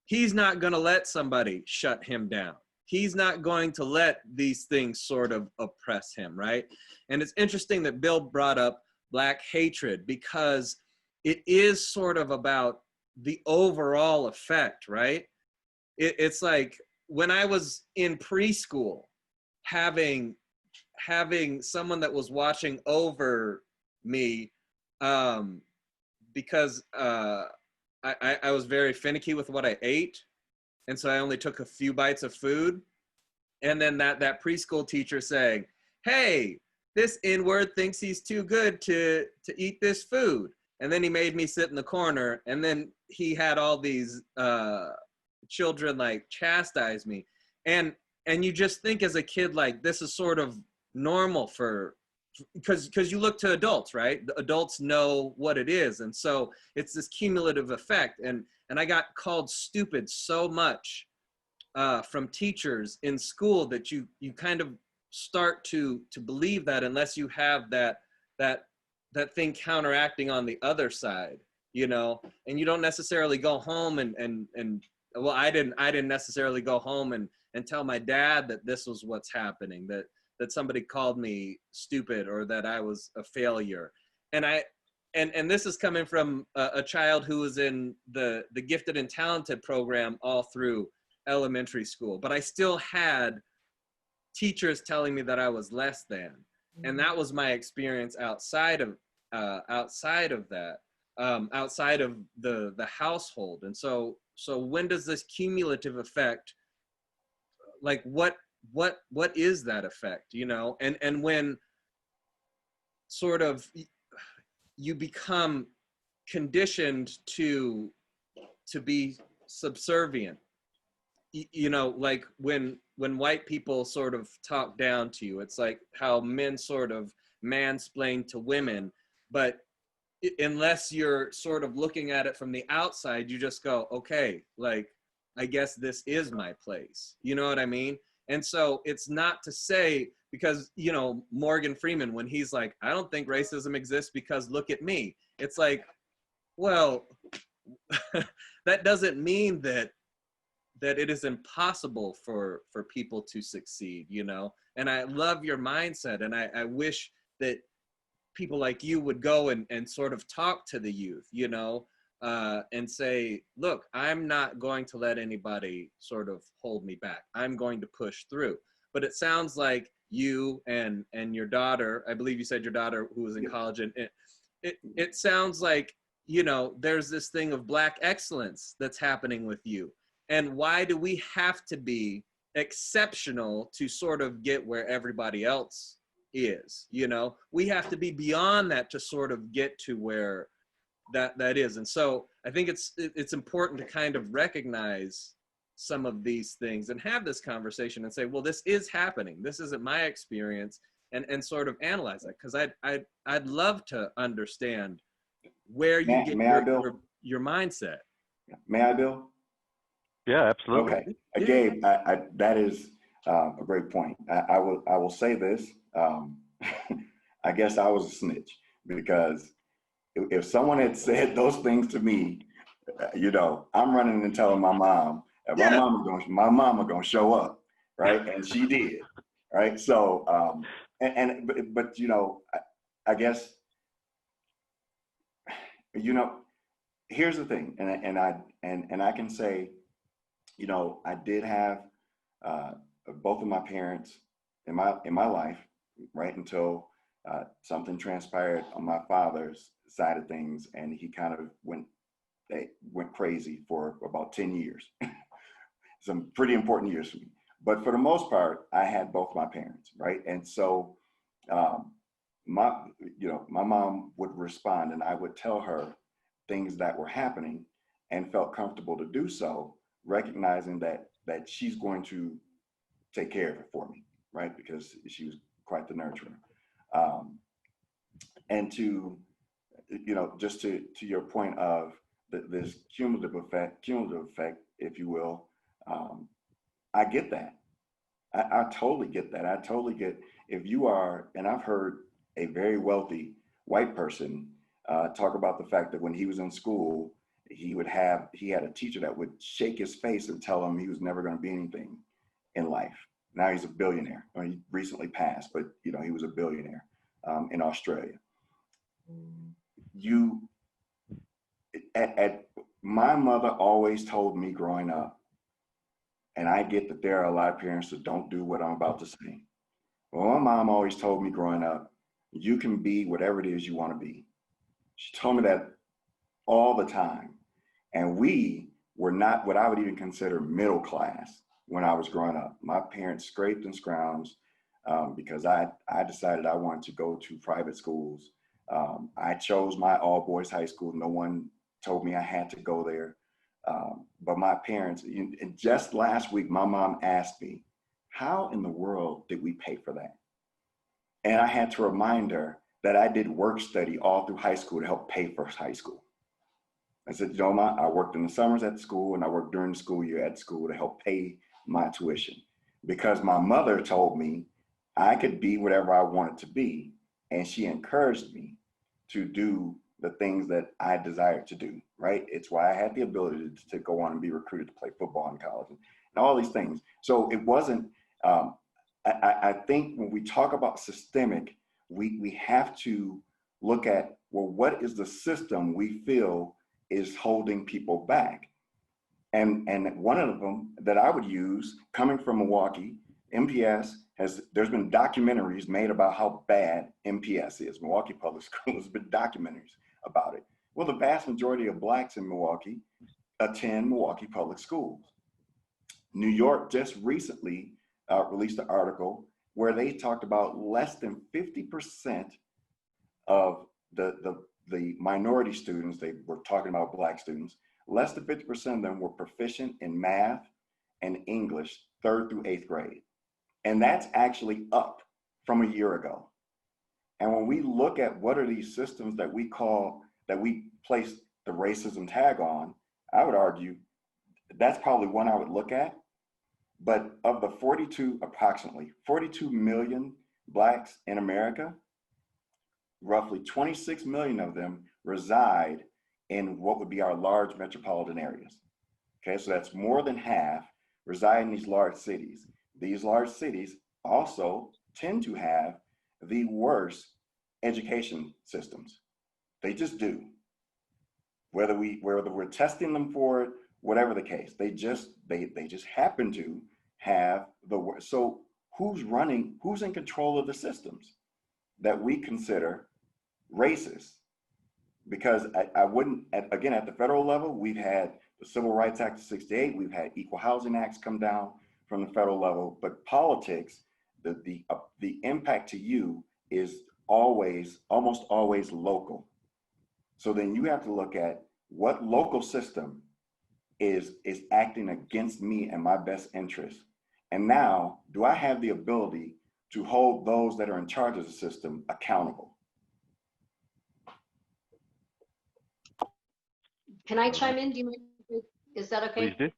he's not going to let somebody shut him down. He's not going to let these things sort of oppress him, right? And it's interesting that Bill brought up Black hatred because it is sort of about the overall effect, right? It's like when I was in preschool, having someone that was watching over me, because I was very finicky with what I ate, and so I only took a few bites of food, and then that preschool teacher saying, "Hey, this N-word thinks he's too good to eat this food," and then he made me sit in the corner, and then he had all these children like chastise me, and you just think as a kid like this is sort of normal because you look to adults, right? The adults know what it is, and so it's this cumulative effect. And I got called stupid so much from teachers in school that you kind of start to believe that unless you have that thing counteracting on the other side, you know. And you don't necessarily go home and well, I didn't necessarily go home and tell my dad that this was what's happening, that somebody called me stupid or that I was a failure. And this is coming from a child who was in the gifted and talented program all through elementary school, but I still had teachers telling me that I was less than. And that was my experience outside of that, outside of the household. And so when does this cumulative effect, like what is that effect, you know? And when sort of you become conditioned to be subservient, you know, like when white people sort of talk down to you, it's like how men sort of mansplain to women, but unless you're sort of looking at it from the outside, you just go, okay, like I guess this is my place. You know what I mean? And so it's not to say, because, you know, Morgan Freeman, when he's like, I don't think racism exists because look at me. It's like, well, that doesn't mean that it is impossible for people to succeed, you know? And I love your mindset. And I wish that people like you would go and sort of talk to the youth, you know, and say, look, I'm not going to let anybody sort of hold me back. I'm going to push through. But it sounds like you and your daughter, I believe you said your daughter who was in college, and it sounds like, you know, there's this thing of Black excellence that's happening with you. And why do we have to be exceptional to sort of get where everybody else is? You know, we have to be beyond that to sort of get to where that is. And so I think it's important to kind of recognize some of these things and have this conversation and say, well, this is happening. This isn't my experience, and sort of analyze that, because I'd love to understand where you get your mindset. May I, Bill? Yeah, absolutely. Okay, Gabe, that is a great point. I will say this. I guess I was a snitch, because if someone had said those things to me, you know, I'm running and telling my mom, and my mama gonna show up, right? And she did, right? So, but you know, I guess, you know, here's the thing, and I can say, you know, I did have both of my parents in my life, right, until something transpired on my father's side of things, and he kind of went crazy for about 10 years. Some pretty important years for me. But for the most part, I had both my parents, right? And so my mom would respond, and I would tell her things that were happening, and felt comfortable to do so, recognizing that she's going to take care of it for me, right? Because she was quite the nurturer. And to, you know, just to your point of this cumulative effect, if you will, I get that. I totally get that. I totally get, if you are, and I've heard a very wealthy white person talk about the fact that when he was in school, he had a teacher that would shake his face and tell him he was never going to be anything in life. Now he's a billionaire. I mean, he recently passed, but you know, he was a billionaire in Australia. My mother always told me growing up, and I get that there are a lot of parents that don't do what I'm about to say. Well, my mom always told me growing up, you can be whatever it is you want to be. She told me that all the time. And we were not what I would even consider middle class when I was growing up. My parents scraped and scrounged because I decided I wanted to go to private schools. I chose my all boys high school. No one told me I had to go there. But my parents, and just last week, my mom asked me, how in the world did we pay for that? And I had to remind her that I did work study all through high school to help pay for high school. I said, you know, I worked in the summers at school, and I worked during the school year at school to help pay my tuition, because my mother told me I could be whatever I wanted to be. And she encouraged me to do the things that I desired to do, right? It's why I had the ability to go on and be recruited to play football in college and all these things. So it wasn't, I think when we talk about systemic, we have to look at, well, what is the system we feel is holding people back? And one of them that I would use, coming from Milwaukee, MPS there's been documentaries made about how bad MPS is. Milwaukee Public Schools, there's been documentaries about it. Well, the vast majority of Blacks in Milwaukee attend Milwaukee Public Schools. New York just recently released an article where they talked about less than 50% of the minority students, they were talking about Black students, less than 50% of them were proficient in math and English 3rd through 8th grade. And that's actually up from a year ago. And when we look at what are these systems that we place the racism tag on, I would argue that's probably one I would look at. But of the approximately 42 million Blacks in America, roughly 26 million of them reside in what would be our large metropolitan areas. Okay, so that's more than half reside in these large cities. These large cities also tend to have the worst education systems. They just do. Whether we're testing them for it, whatever the case, they just happen to have the worst. So who's in control of the systems that we consider racist? Because I wouldn't, again, at the federal level, we've had the Civil Rights Act of '68, we've had Equal Housing Acts come down from the federal level, but politics, the impact to you is almost always local. So then you have to look at what local system is acting against me and my best interest. And now, do I have the ability to hold those that are in charge of the system accountable? Can I chime in? Do you mind? Is that okay? Please do.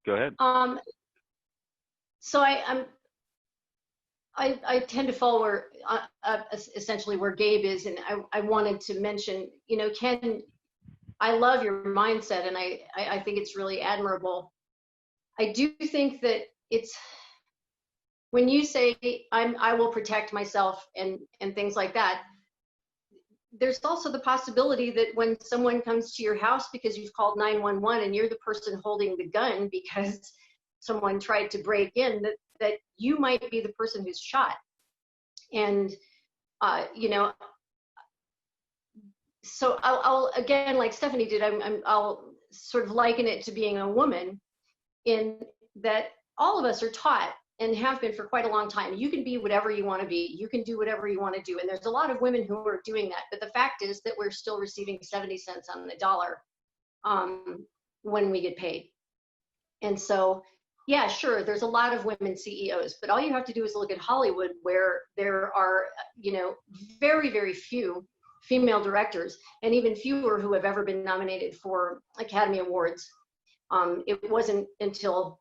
Go ahead. So I tend to follow where essentially where Gabe is, and I wanted to mention, you know, Ken, I love your mindset, and I think it's really admirable. I do think that it's when you say I will protect myself and things like that. There's also the possibility that when someone comes to your house because you've called 911 and you're the person holding the gun because someone tried to break in, that you might be the person who's shot. And, you know, so I'll again, like Stephanie did, I'll sort of liken it to being a woman, in that all of us are taught and have been for quite a long time. You can be whatever you want to be. You can do whatever you want to do. And there's a lot of women who are doing that. But the fact is that we're still receiving 70 cents on the dollar when we get paid. And so, yeah, sure, there's a lot of women CEOs, but all you have to do is look at Hollywood, where there are, you know, very, very few female directors, and even fewer who have ever been nominated for Academy Awards. It wasn't until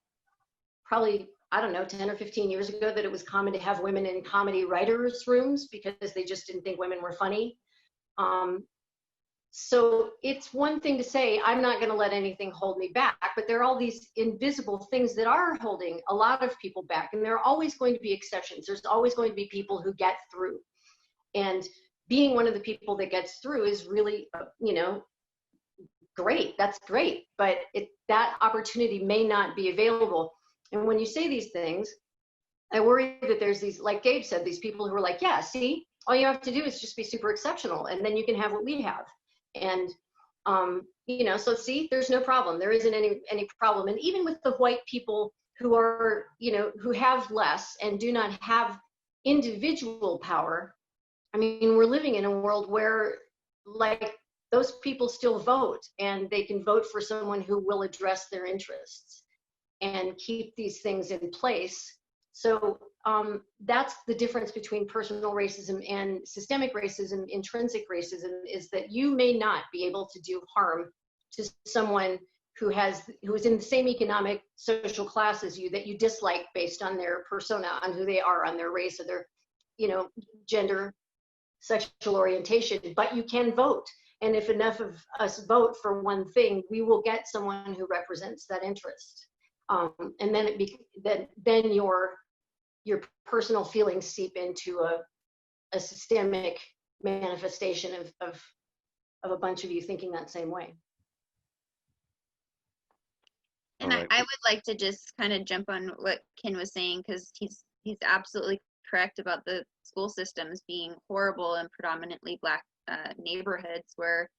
probably, I don't know, 10 or 15 years ago that it was common to have women in comedy writers' rooms because they just didn't think women were funny. So it's one thing to say, I'm not going to let anything hold me back, but there are all these invisible things that are holding a lot of people back. And there are always going to be exceptions. There's always going to be people who get through. And being one of the people that gets through is really, you know, great. That's great. But that opportunity may not be available. And when you say these things, I worry that there's these, like Gabe said, these people who are like, yeah, see, all you have to do is just be super exceptional, and then you can have what we have. And, you know, so see, there's no problem. There isn't any problem. And even with the white people who are, you know, who have less and do not have individual power, I mean, we're living in a world where, like, those people still vote, and they can vote for someone who will address their interests and keep these things in place. So that's the difference between personal racism and systemic racism, intrinsic racism, is that you may not be able to do harm to someone who is in the same economic social class as you, that you dislike based on their persona, on who they are, on their race, or their, you know, gender, sexual orientation, but you can vote. And if enough of us vote for one thing, we will get someone who represents that interest. And then your personal feelings seep into a systemic manifestation of a bunch of you thinking that same way. And All right. I would like to just kind of jump on what Ken was saying, because he's absolutely correct about the school systems being horrible in predominantly Black neighborhoods where,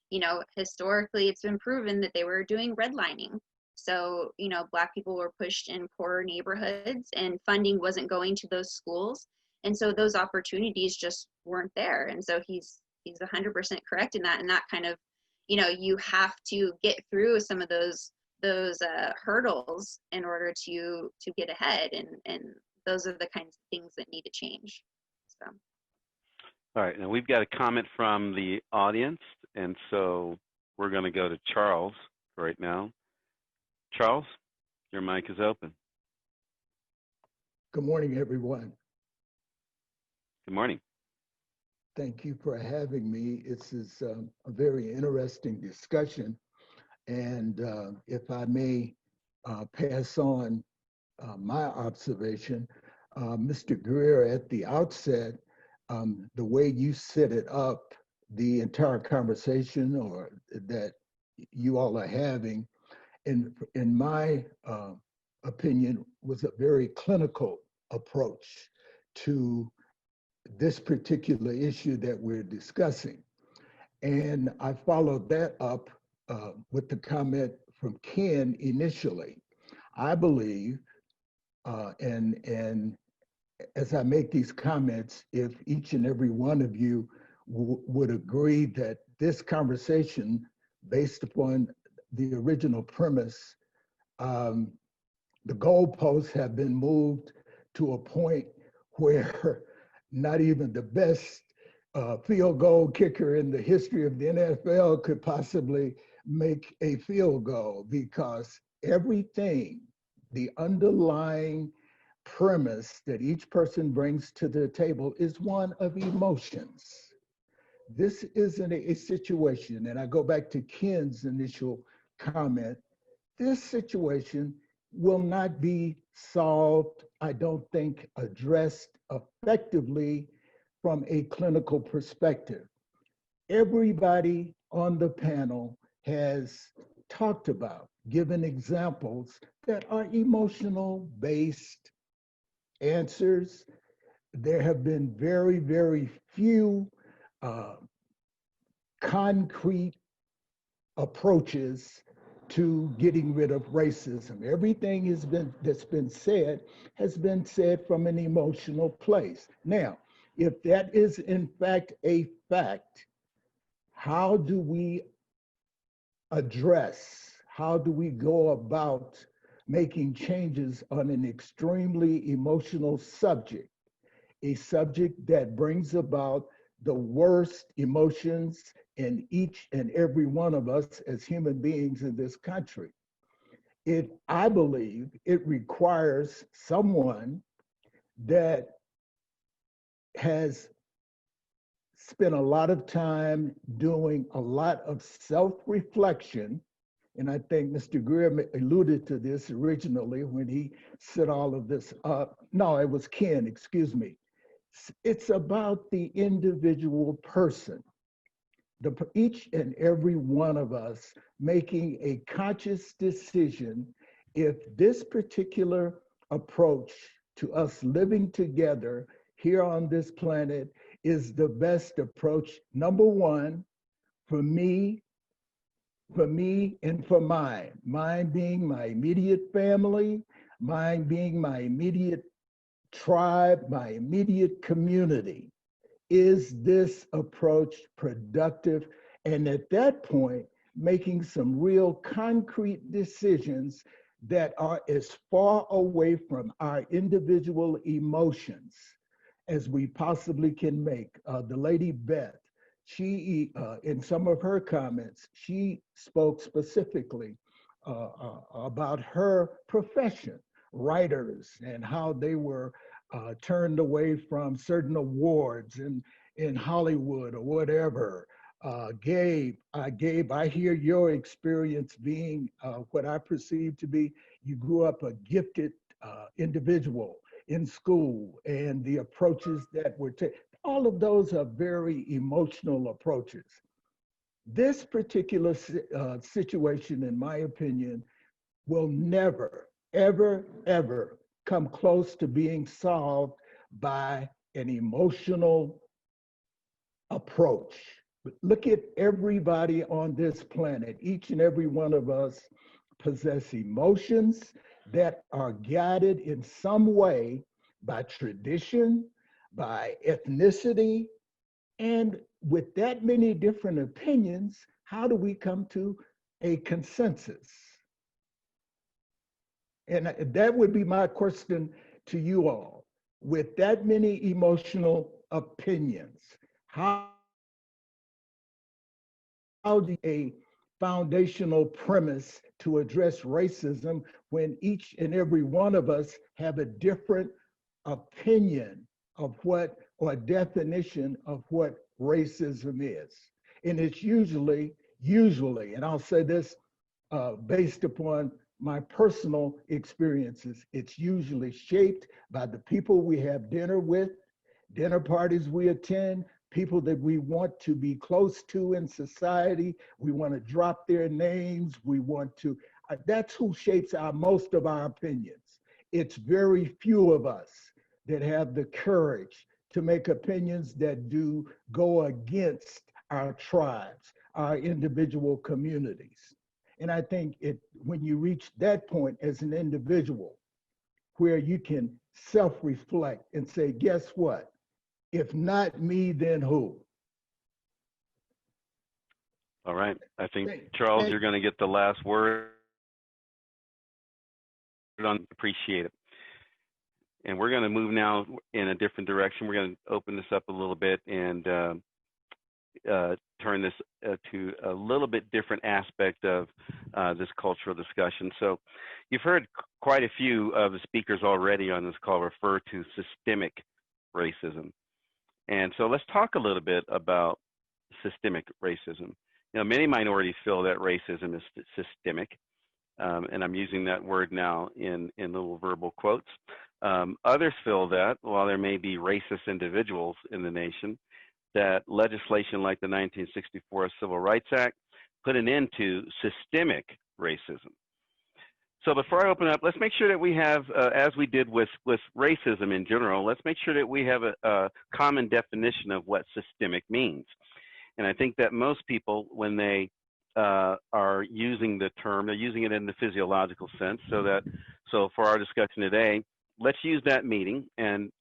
you know, historically it's been proven that they were doing redlining. So, you know, Black people were pushed in poorer neighborhoods and funding wasn't going to those schools. And so those opportunities just weren't there. And so he's 100% correct in that. And that kind of, you know, you have to get through some of those hurdles in order to get ahead. And those are the kinds of things that need to change. So. All right, now we've got a comment from the audience, and so we're going to go to Charles right now. Charles, your mic is open. Good morning, everyone. Good morning. Thank you for having me. This is a very interesting discussion. And if I may pass on my observation, Mr. Greer, at the outset, the way you set it up, the entire conversation or that you all are having, in my opinion, was a very clinical approach to this particular issue that we're discussing. And I followed that up with the comment from Ken initially. I believe, and as I make these comments, if each and every one of you would agree that this conversation, based upon the original premise, the goalposts have been moved to a point where not even the best field goal kicker in the history of the NFL could possibly make a field goal, because everything, the underlying premise that each person brings to the table is one of emotions. This isn't a situation, and I go back to Ken's initial comment, this situation will not be solved, I don't think, addressed effectively from a clinical perspective. Everybody on the panel has talked about, given examples that are emotional based answers. There have been very, very few concrete approaches to getting rid of racism. Everything that's been said has been said from an emotional place. Now, if that is in fact a fact, how do we address, how do we go about making changes on an extremely emotional subject, a subject that brings about the worst emotions in each and every one of us as human beings in this country? I believe it requires someone that has spent a lot of time doing a lot of self-reflection. And I think Mr. Greer alluded to this originally when he set all of this up. No, it was Ken, excuse me. It's about the individual person. Each and every one of us making a conscious decision if this particular approach to us living together here on this planet is the best approach, number one, for me and for mine being my immediate family, mine being my immediate tribe, my immediate community. Is this approach productive? And at that point, making some real concrete decisions that are as far away from our individual emotions as we possibly can make. The lady Beth, she, in some of her comments, she spoke specifically about her profession, writers, and how they were turned away from certain awards in Hollywood or whatever. Gabe, I hear your experience being what I perceive to be, you grew up a gifted individual in school, and the approaches that were taken, all of those are very emotional approaches. This particular situation, in my opinion, will never, ever, ever come close to being solved by an emotional approach. Look at everybody on this planet. Each and every one of us possess emotions that are guided in some way by tradition, by ethnicity, and with that many different opinions, how do we come to a consensus? And that would be my question to you all. With that many emotional opinions, how do a foundational premise to address racism when each and every one of us have a different opinion of what, or definition of what racism is. And it's usually, and I'll say this based upon my personal experiences, it's usually shaped by the people we have dinner with, dinner parties we attend, people that we want to be close to in society. We want to drop their names. We want to, that's who shapes most of our opinions. It's very few of us that have the courage to make opinions that do go against our tribes, our individual communities. And I think when you reach that point as an individual, where you can self-reflect and say, guess what? If not me, then who? All right. I think, Charles, you're going to get the last word on. Appreciate it. And we're going to move now in a different direction. We're going to open this up a little bit and turn this to a little bit different aspect of this cultural discussion. So you've heard quite a few of the speakers already on this call refer to systemic racism. And so let's talk a little bit about systemic racism. You know, many minorities feel that racism is systemic, and I'm using that word now in little verbal quotes. Others feel that while there may be racist individuals in the nation, that legislation like the 1964 Civil Rights Act put an end to systemic racism. So before I open up, let's make sure that we have, as we did with racism in general, let's make sure that we have a common definition of what systemic means. And I think that most people, when they are using the term, they're using it in the physiological sense. So for our discussion today, let's use that meaning. And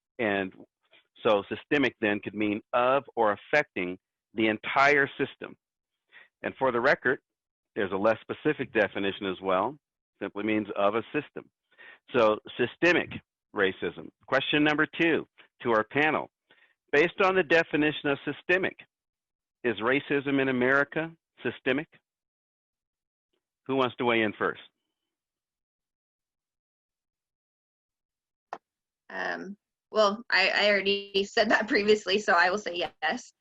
so systemic then could mean of or affecting the entire system. And for the record, there's a less specific definition as well. Simply means of a system. So systemic racism. Question number 2 to our panel. Based on the definition of systemic, is racism in America systemic? Who wants to weigh in first? Well, I already said that previously, so I will say yes.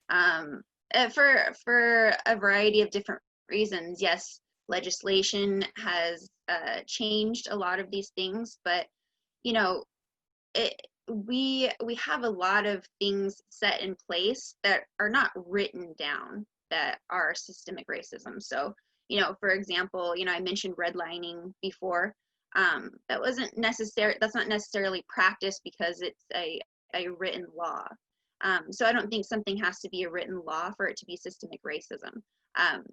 For a variety of different reasons, yes, legislation has changed a lot of these things, but you know, we have a lot of things set in place that are not written down that are systemic racism. So, you know, for example, you know, I mentioned redlining before. That's not necessarily practiced because it's a written law. So I don't think something has to be a written law for it to be systemic racism.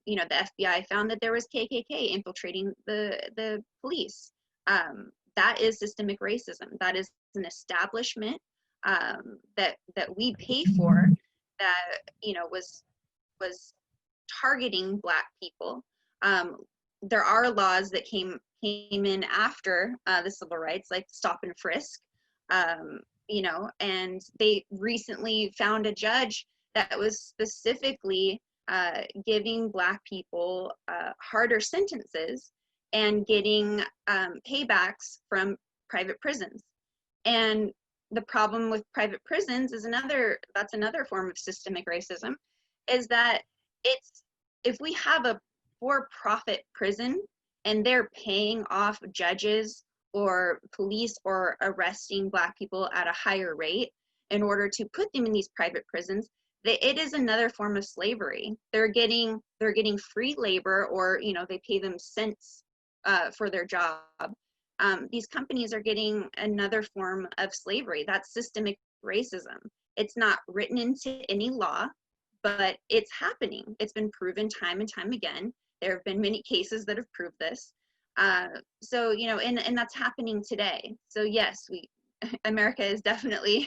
You know, the FBI found that there was KKK infiltrating the police. That is systemic racism. That is an establishment that we pay for that, you know, was targeting Black people. There are laws that came in after the civil rights, like stop and frisk, you know, and they recently found a judge that was specifically giving Black people harder sentences and getting paybacks from private prisons. And the problem with private prisons is that's another form of systemic racism, is that if we have a for-profit prison and they're paying off judges or police or arresting Black people at a higher rate in order to put them in these private prisons, it is another form of slavery. They're getting free labor, or, you know, they pay them cents for their job. These companies are getting another form of slavery. That's systemic racism. It's not written into any law, but it's happening. It's been proven time and time again. There have been many cases that have proved this. So, you know, and that's happening today. So yes, America is definitely,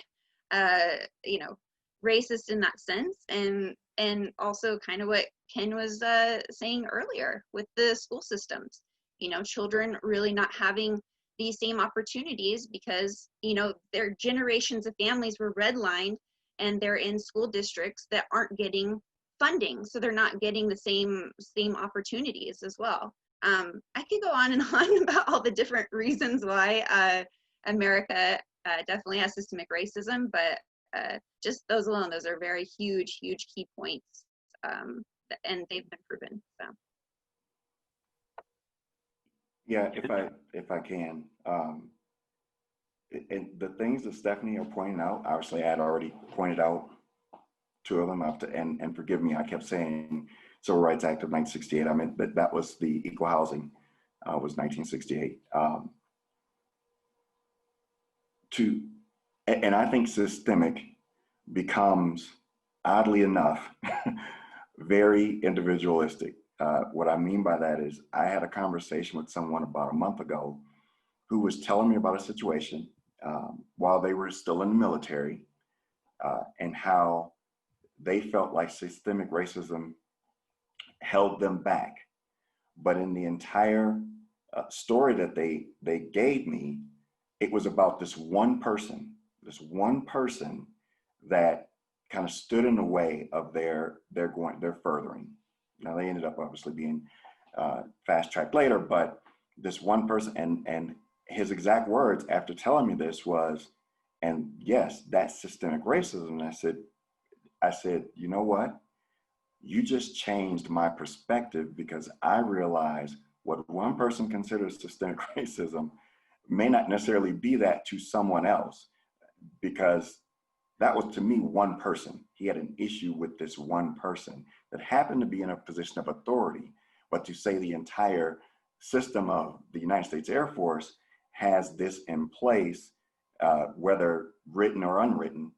you know, racist in that sense, and also kind of what Ken was saying earlier with the school systems. You know, children really not having these same opportunities because, you know, their generations of families were redlined and they're in school districts that aren't getting funding, so they're not getting the same opportunities as well. I could go on and on about all the different reasons why America definitely has systemic racism, but just those alone, those are very huge key points, and they've been proven. So. Yeah, if I can, and the things that Stephanie are pointing out, obviously I had already pointed out two of them after, and forgive me, I kept saying Civil Rights Act of 1968. I meant that was the equal housing, was 1968. And I think systemic becomes, oddly enough, very individualistic. What I mean by that is I had a conversation with someone about a month ago who was telling me about a situation while they were still in the military, and how they felt like systemic racism held them back. But in the entire story that they gave me, it was about this one person that kind of stood in the way of their furthering. Now they ended up obviously being fast-tracked later, but this one person, and his exact words after telling me this was, and yes, that's systemic racism. And I said, you know what? You just changed my perspective, because I realize what one person considers systemic racism may not necessarily be that to someone else, because that was to me one person. He had an issue with this one person that happened to be in a position of authority, but to say the entire system of the United States Air Force has this in place, whether written or unwritten,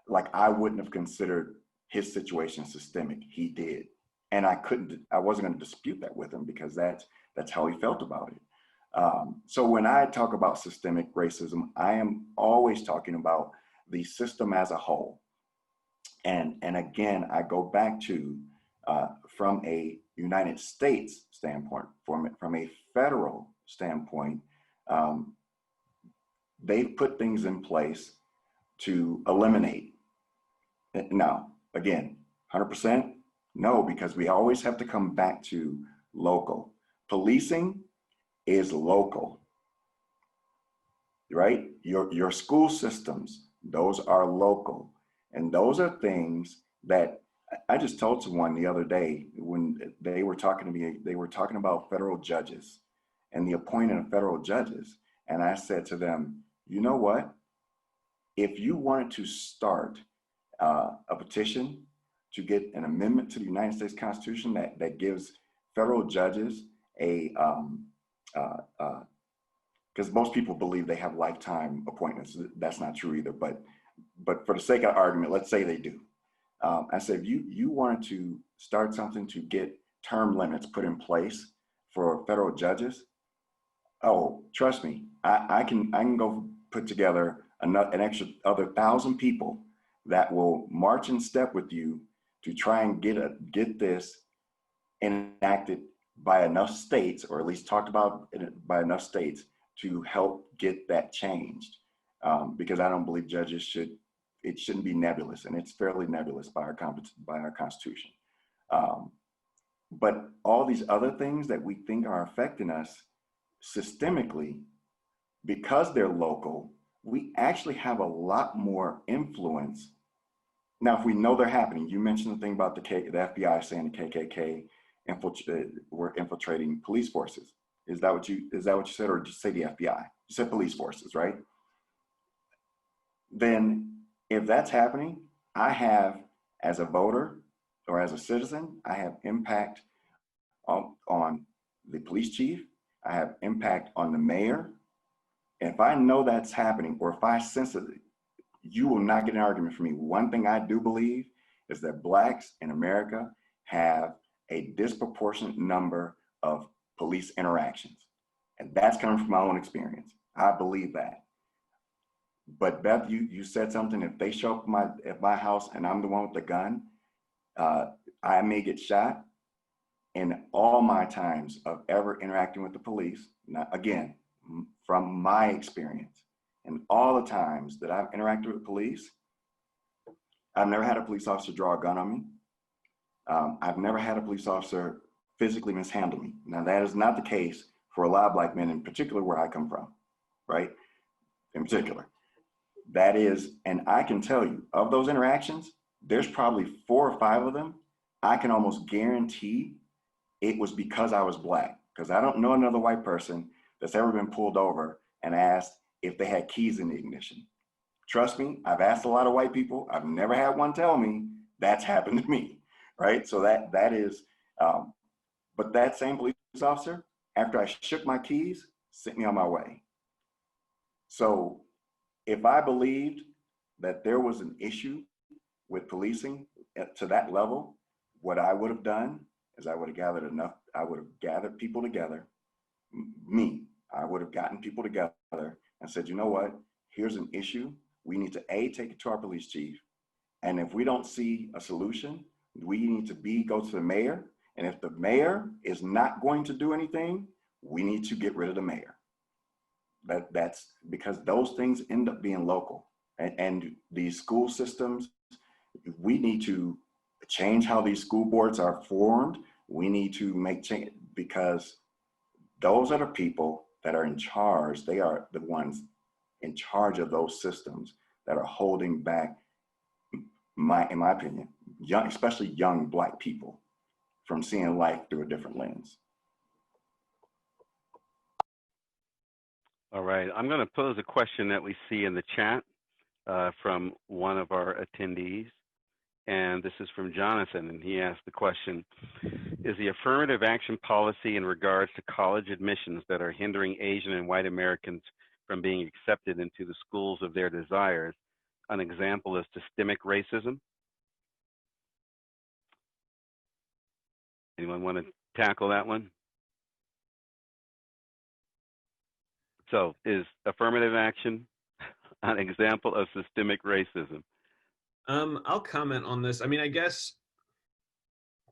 like I wouldn't have considered his situation systemic. He did. And I wasn't going to dispute that with him, because that's how he felt about it. So when I talk about systemic racism, I am always talking about the system as a whole. And again, I go back to, from a United States standpoint, from a federal standpoint, they've put things in place to eliminate. Now, again, 100%? No, because we always have to come back to local. Policing is local, right? Your school systems, those are local. And those are things that I just told someone the other day when they were talking to me, they were talking about federal judges and the appointing of federal judges. And I said to them, you know what? If you wanted to start a petition to get an amendment to the United States Constitution that gives federal judges because most people believe they have lifetime appointments. That's not true either, but for the sake of argument, let's say they do. I said, if you wanted to start something to get term limits put in place for federal judges, oh, trust me, I can go put together an extra other 1,000 people that will march in step with you to try and get this enacted by enough states, or at least talked about by enough states, to help get that changed. Because I don't believe judges shouldn't be nebulous, and it's fairly nebulous by our Constitution. But all these other things that we think are affecting us systemically, because they're local, we actually have a lot more influence. Now, if we know they're happening, you mentioned the thing about the FBI saying the KKK were infiltrating police forces. Is that what you said, or did you say the FBI? You said police forces, right? Then if that's happening, I have, as a voter or as a citizen, I have impact on the police chief. I have impact on the mayor. And if I know that's happening, or if I sense it, you will not get an argument from me. One thing I do believe is that Blacks in America have a disproportionate number of police interactions. And that's coming from my own experience. I believe that. But Beth, you said something, if they show up at my house and I'm the one with the gun, I may get shot. In all my times of ever interacting with the police, now, again, from my experience, and all the times that I've interacted with police, I've never had a police officer draw a gun on me. I've never had a police officer physically mishandle me. Now, that is not the case for a lot of Black men, in particular where I come from, right? In particular. That is, and I can tell you, of those interactions, there's probably 4 or 5 of them, I can almost guarantee it was because I was Black, because I don't know another white person that's ever been pulled over and asked if they had keys in the ignition. Trust me, I've asked a lot of white people. I've never had one tell me that's happened to me, right? So that is, but that same police officer, after I shook my keys, sent me on my way. So if I believed that there was an issue with policing to that level, what I would have done is I would have gathered people together, I would have gotten people together and said, you know what, here's an issue. We need to take it to our police chief. And if we don't see a solution, we need to go to the mayor. And if the mayor is not going to do anything, we need to get rid of the mayor. That's because those things end up being local. And these school systems, we need to change how these school boards are formed. We need to make change because those are the people that are in charge. They are the ones in charge of those systems that are holding back, in my opinion, especially young Black people from seeing life through a different lens. All right, I'm going to pose a question that we see in the chat from one of our attendees. And this is from Jonathan, and he asked the question, is the affirmative action policy in regards to college admissions that are hindering Asian and white Americans from being accepted into the schools of their desires an example of systemic racism? Anyone want to tackle that one? So is affirmative action an example of systemic racism? I'll comment on this. I mean, I guess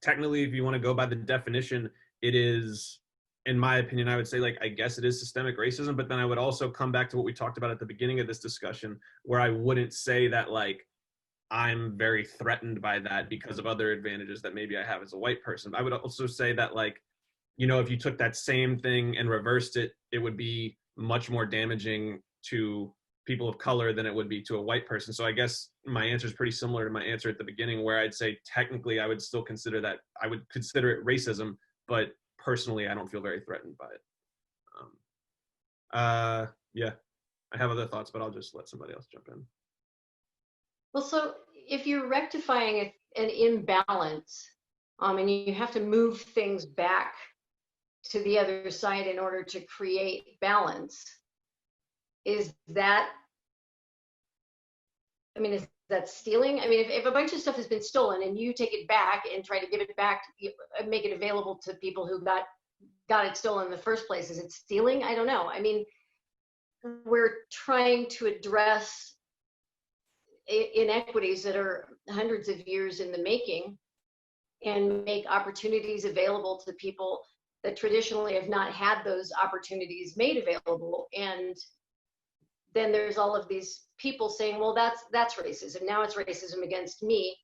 technically, if you want to go by the definition, it is, in my opinion, I would say, like, I guess it is systemic racism, but then I would also come back to what we talked about at the beginning of this discussion, where I wouldn't say that, like, I'm very threatened by that because of other advantages that maybe I have as a white person. I would also say that, like, you know, if you took that same thing and reversed it, it would be much more damaging to people of color than it would be to a white person. So I guess my answer is pretty similar to my answer at the beginning, where I'd say technically I would still consider that, I would consider it racism, but personally I don't feel very threatened by it. Yeah, I have other thoughts, but I'll just let somebody else jump in. Well, so if you're rectifying an imbalance, and you have to move things back to the other side in order to create balance, is that stealing? I mean, if a bunch of stuff has been stolen and you take it back and try to give it back, make it available to people who got it stolen in the first place, is it stealing? I don't know. I mean, we're trying to address inequities that are hundreds of years in the making and make opportunities available to people that traditionally have not had those opportunities made available. And then there's all of these people saying, well, that's racism. Now it's racism against me.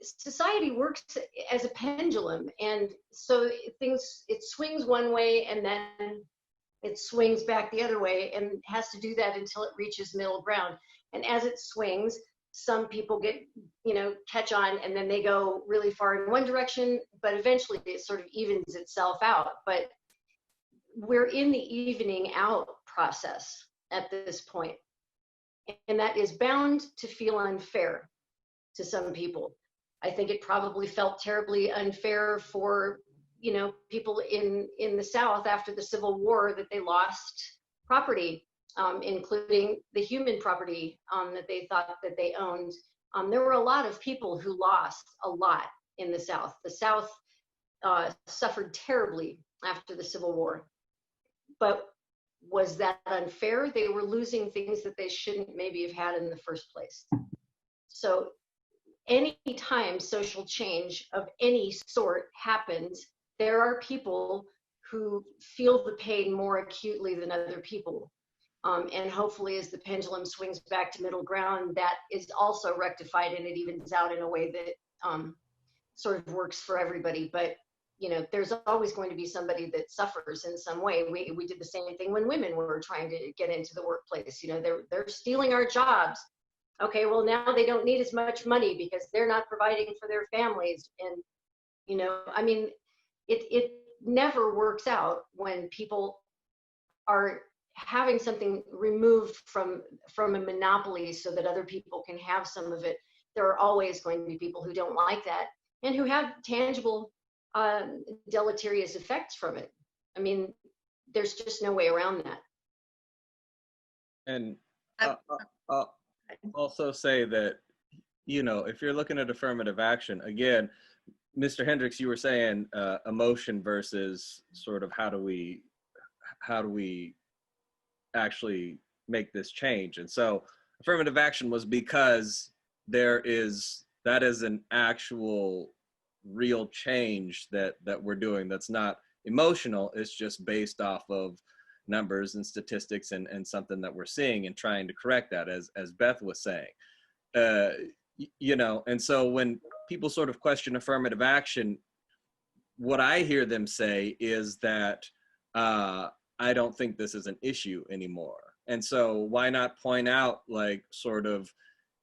Society works as a pendulum. And so it swings one way and then it swings back the other way, and has to do that until it reaches middle ground. And as it swings, some people get, catch on, and then they go really far in one direction, but eventually it sort of evens itself out. But we're in the evening out process at this point. And that is bound to feel unfair to some people. I think it probably felt terribly unfair for, people in the South after the Civil War, that they lost property, including the human property that they thought that they owned. There were a lot of people who lost a lot in the South. The South suffered terribly after the Civil War. But was that unfair? They were losing things that they shouldn't maybe have had in the first place. So anytime social change of any sort happens, there are people who feel the pain more acutely than other people. And hopefully as the pendulum swings back to middle ground, that is also rectified and it evens out in a way that sort of works for everybody, but you know, there's always going to be somebody that suffers in some way. We did the same thing when women were trying to get into the workplace. You know, they're stealing our jobs. Okay, well now they don't need as much money because they're not providing for their families. And you know, I mean, it never works out when people are having something removed from a monopoly so that other people can have some of it. There are always going to be people who don't like that and who have tangible deleterious effects from it. I mean, there's just no way around that. And I'll also say that, you know, if you're looking at affirmative action, again, Mr. Hendricks, you were saying emotion versus sort of how do we actually make this change. And so affirmative action was because that is an actual real change that we're doing that's not emotional. It's just based off of numbers and statistics and something that we're seeing and trying to correct that, as Beth was saying. You know, and so when people sort of question affirmative action, what I hear them say is that I don't think this is an issue anymore. And so why not point out, like, sort of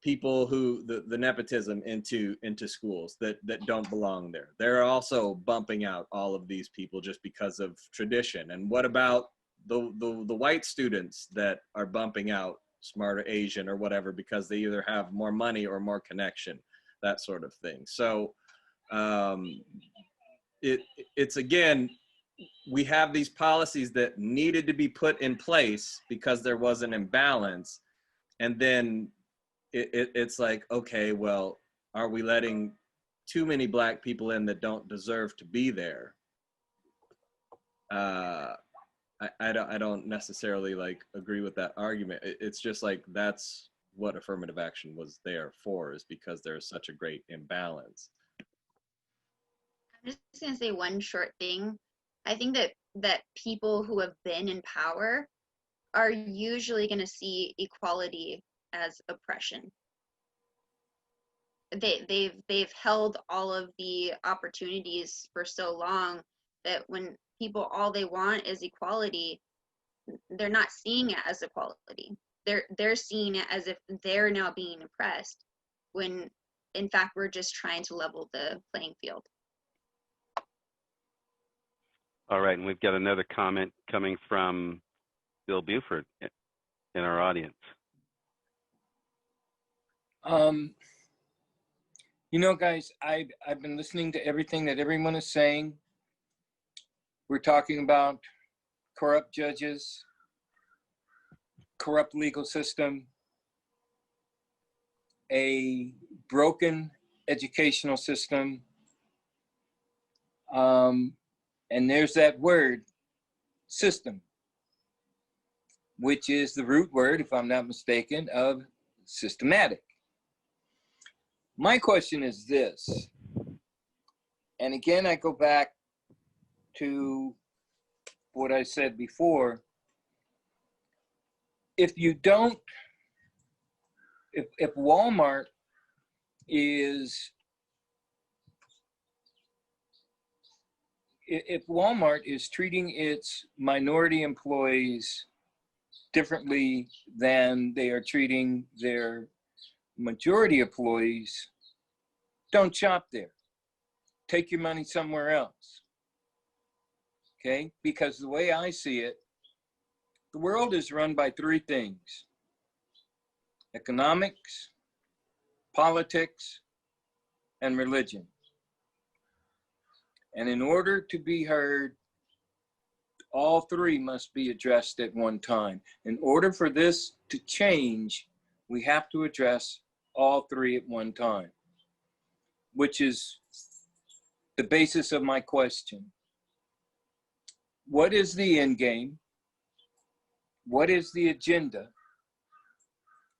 people who the nepotism into schools that don't belong there. They're also bumping out all of these people just because of tradition. And what about the white students that are bumping out smarter Asian or whatever because they either have more money or more connection, that sort of thing. So it's again, we have these policies that needed to be put in place because there was an imbalance, and then it's like, okay, well, are we letting too many Black people in that don't deserve to be there? I don't necessarily like agree with that argument. It's just like, that's what affirmative action was there for, is because there's such a great imbalance. I'm just gonna say one short thing. I think that people who have been in power are usually gonna see equality as oppression. They've held all of the opportunities for so long that when people, all they want is equality, they're not seeing it as equality. They're seeing it as if they're now being oppressed, when in fact we're just trying to level the playing field. All right, and we've got another comment coming from Bill Buford in our audience. You know, guys, I've been listening to everything that everyone is saying. We're talking about corrupt judges, corrupt legal system, a broken educational system, and there's that word, system, which is the root word, if I'm not mistaken, of systematic. My question is this, and again, I go back to what I said before. If Walmart is, if Walmart is treating its minority employees differently than they are treating their majority employees, don't shop there. Take your money somewhere else. Okay? Because the way I see it, the world is run by three things: economics, politics, and religion. And in order to be heard, all three must be addressed at one time. In order for this to change, we have to address all three at one time, which is the basis of my question. What is the end game? What is the agenda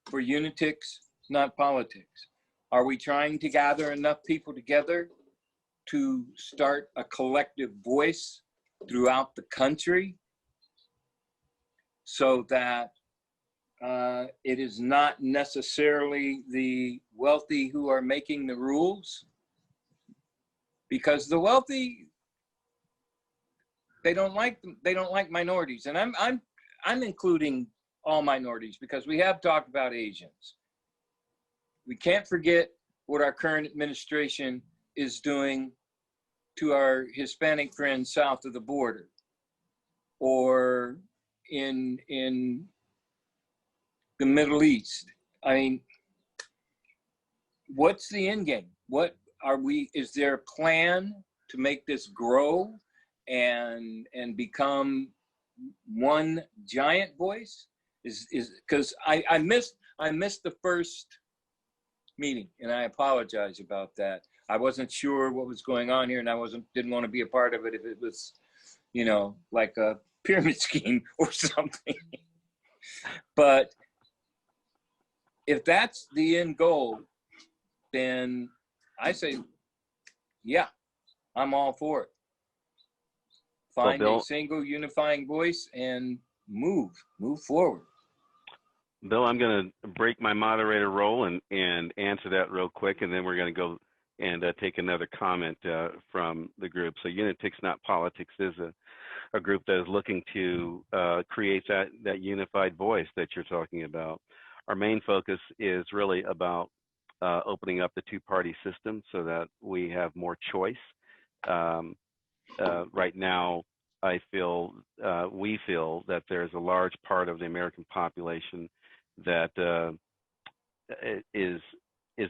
for Unitix, not politics? Are we trying to gather enough people together to start a collective voice throughout the country so that it is not necessarily the wealthy who are making the rules? because the wealthy, they don't like minorities, and I'm including all minorities because we have talked about Asians. We can't forget what our current administration is doing to our Hispanic friends south of the border, or in the Middle East. I mean, what's the end game? Is there a plan to make this grow and become one giant voice? Is because I missed the first meeting, and I apologize about that. I wasn't sure what was going on here, and I didn't want to be a part of it if it was, like a pyramid scheme or something. But if that's the end goal, then I say, yeah, I'm all for it. Find a single unifying voice and move forward. Bill, I'm going to break my moderator role and answer that real quick, and then we're going to go and take another comment from the group. So Unitics Not Politics is a group that is looking to create that unified voice that you're talking about. Our main focus is really about opening up the two-party system so that we have more choice. Right now, we feel that there's a large part of the American population that is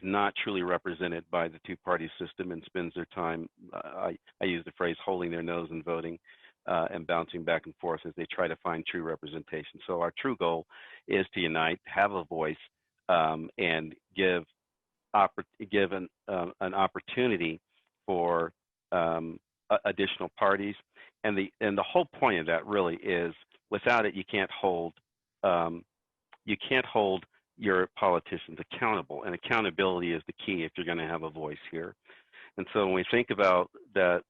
not truly represented by the two-party system and spends their time, I use the phrase, holding their nose and voting and bouncing back and forth as they try to find true representation. So our true goal is to unite, have a voice, and give an opportunity for additional parties. And the whole point of that really is, without it, you can't hold your politicians accountable, and accountability is the key if you're going to have a voice here. And so when we think about that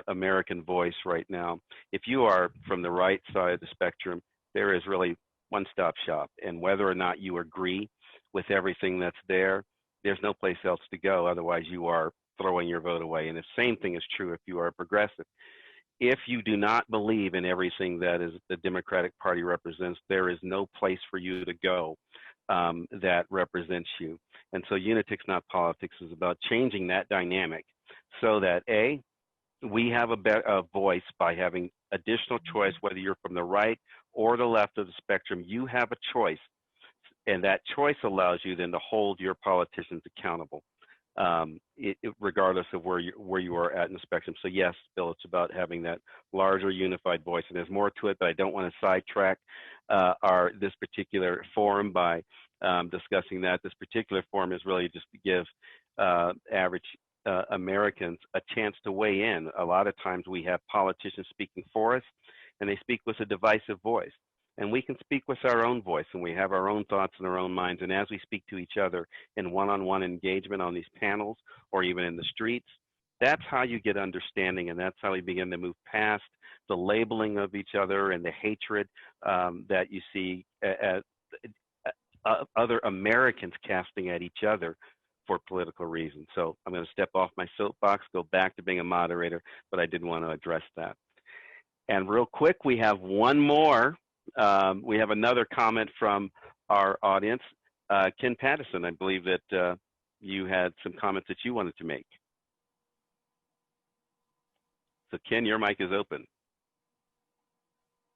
American voice right now, if you are from the right side of the spectrum, there is really one-stop shop. And whether or not you agree with everything that's there, there's no place else to go. Otherwise, you are throwing your vote away. And the same thing is true if you are a progressive. If you do not believe in everything that is the Democratic Party represents, there is no place for you to go that represents you. And so Unitics Not Politics is about changing that dynamic so that we have a voice by having additional choice, whether you're from the right or the left of the spectrum. You have a choice, and that choice allows you then to hold your politicians accountable, regardless of where you are at in the spectrum. So yes, Bill, it's about having that larger unified voice, and there's more to it, but I don't want to sidetrack this particular forum by discussing that. This particular forum is really just to give average Americans a chance to weigh in. A lot of times we have politicians speaking for us, and they speak with a divisive voice. And we can speak with our own voice, and we have our own thoughts in our own minds. And as we speak to each other in one-on-one engagement on these panels or even in the streets, that's how you get understanding, and that's how we begin to move past the labeling of each other and the hatred that you see other Americans casting at each other for political reasons. So I'm going to step off my soapbox, go back to being a moderator, but I did want to address that. And real quick, we have one more. We have another comment from our audience. Ken Pattison, I believe that you had some comments that you wanted to make. So Ken, your mic is open.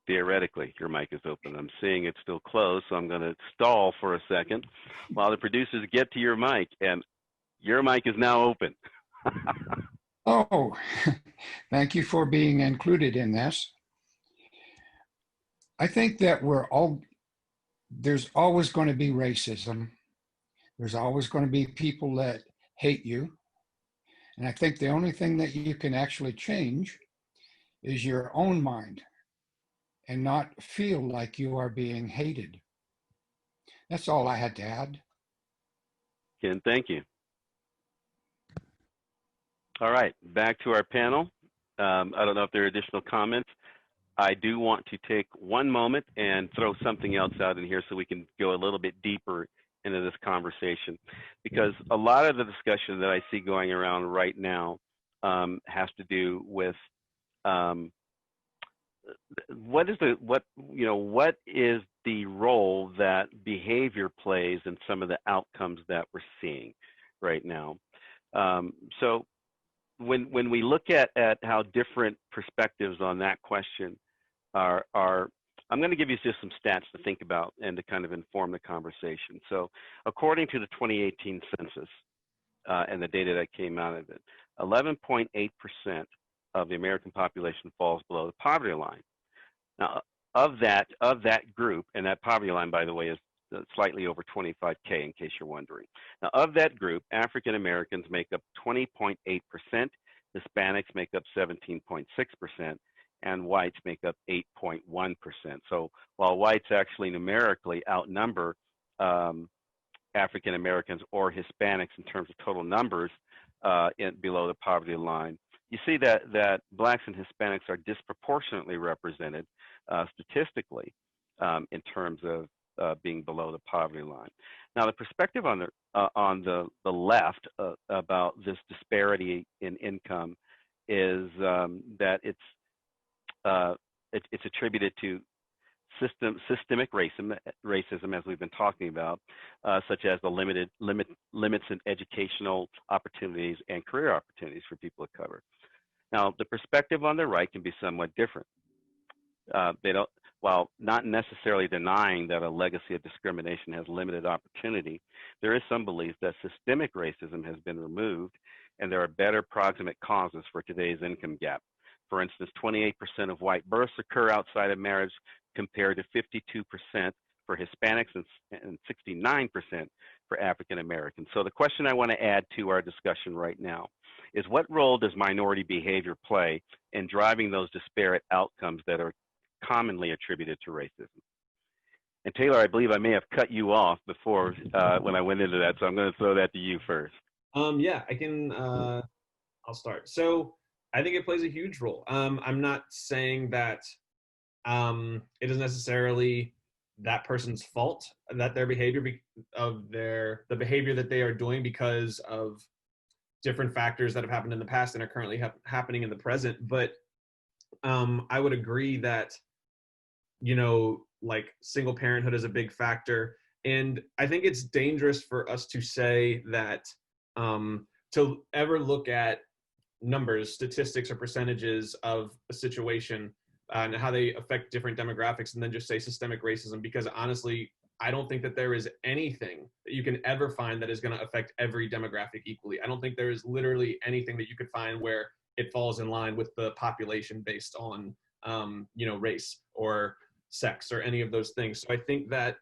Theoretically, your mic is open. I'm seeing it's still closed, so I'm going to stall for a second while the producers get to your mic, and your mic is now open. Oh, thank you for being included in this. I think that there's always going to be racism. There's always going to be people that hate you. And I think the only thing that you can actually change is your own mind and not feel like you are being hated. That's all I had to add. Ken, thank you. All right, back to our panel. I don't know if there are additional comments. I do want to take one moment and throw something else out in here so we can go a little bit deeper into this conversation, because a lot of the discussion that I see going around right now has to do with what is the role that behavior plays in some of the outcomes that we're seeing right now. So when we look at how different perspectives on that question are, I'm going to give you just some stats to think about and to kind of inform the conversation. So according to the 2018 census and the data that came out of it, 11.8% of the American population falls below the poverty line. Now, of that group, and that poverty line, by the way, is slightly over 25K, in case you're wondering. Now, of that group, African Americans make up 20.8%, Hispanics make up 17.6%, and whites make up 8.1%. So while whites actually numerically outnumber African Americans or Hispanics in terms of total numbers below the poverty line, you see that blacks and Hispanics are disproportionately represented statistically in terms of being below the poverty line. Now, the perspective on the left about this disparity in income is that it's attributed to systemic racism, as we've been talking about, such as the limits in educational opportunities and career opportunities for people of color. Now, the perspective on the right can be somewhat different. While not necessarily denying that a legacy of discrimination has limited opportunity, there is some belief that systemic racism has been removed and there are better proximate causes for today's income gap. For instance, 28% of white births occur outside of marriage compared to 52% for Hispanics and 69% for African Americans. So the question I want to add to our discussion right now is, what role does minority behavior play in driving those disparate outcomes that are commonly attributed to racism? And Taylor, I believe I may have cut you off before when I went into that, so I'm going to throw that to you first. Yeah, I can, I'll start. So I think it plays a huge role. I'm not saying that it is necessarily that person's fault that their behavior the behavior that they are doing because of different factors that have happened in the past and are currently happening in the present. But I would agree that, like, single parenthood is a big factor. And I think it's dangerous for us to say that to ever look at numbers, statistics, or percentages of a situation and how they affect different demographics and then just say systemic racism, because honestly, I don't think that there is anything that you can ever find that is going to affect every demographic equally. I don't think there is literally anything that you could find where it falls in line with the population based on, race or sex or any of those things. So I think that,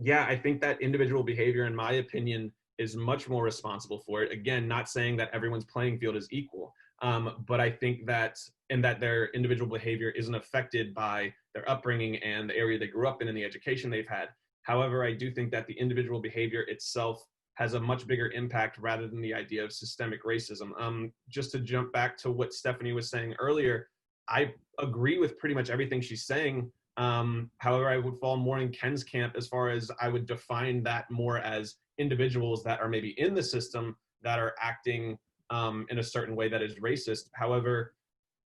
I think that individual behavior, in my opinion, is much more responsible for it. Again, not saying that everyone's playing field is equal, but I think that their individual behavior isn't affected by their upbringing and the area they grew up in and the education they've had. However, I do think that the individual behavior itself has a much bigger impact rather than the idea of systemic racism. Just to jump back to what Stephanie was saying earlier, I agree with pretty much everything she's saying. However, I would fall more in Ken's camp as far as I would define that more as individuals that are maybe in the system that are acting in a certain way that is racist. However,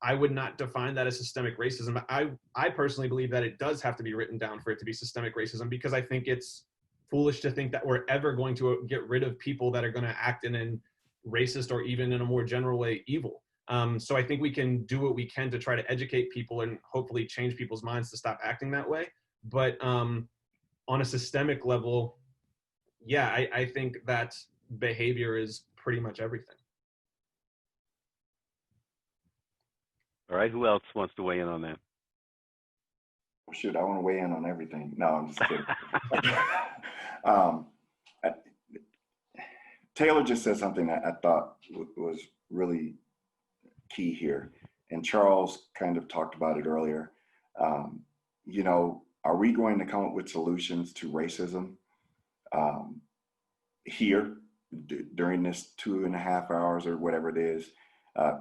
I would not define that as systemic racism. I personally believe that it does have to be written down for it to be systemic racism, because I think it's foolish to think that we're ever going to get rid of people that are going to act in a racist or even in a more general way evil. So I think we can do what we can to try to educate people and hopefully change people's minds to stop acting that way. But on a systemic level, I think that behavior is pretty much everything. All right, who else wants to weigh in on that? Well, shoot, I want to weigh in on everything. No, I'm just kidding. Taylor just said something that I thought was really key here, and Charles kind of talked about it earlier. Are we going to come up with solutions to racism here during this 2.5 hours or whatever it is?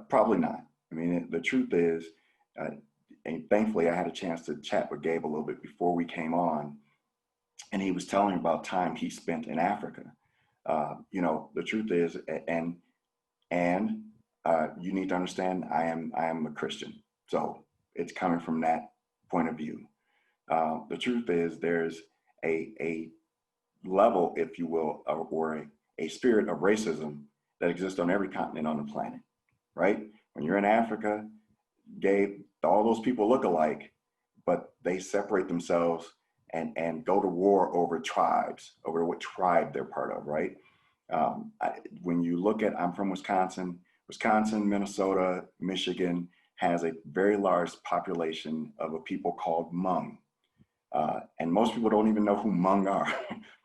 Probably not. I mean, the truth is, and thankfully I had a chance to chat with Gabe a little bit before we came on, and he was telling about time he spent in Africa. The truth is, and you need to understand I am a Christian. So it's coming from that point of view. The truth is there's a level, if you will, or a spirit of racism that exists on every continent on the planet, right? When you're in Africa, Gabe, all those people look alike, but they separate themselves and go to war over tribes, over what tribe they're part of, right? When you look at, I'm from Wisconsin, Minnesota, Michigan has a very large population of a people called Hmong. And most people don't even know who Hmong are,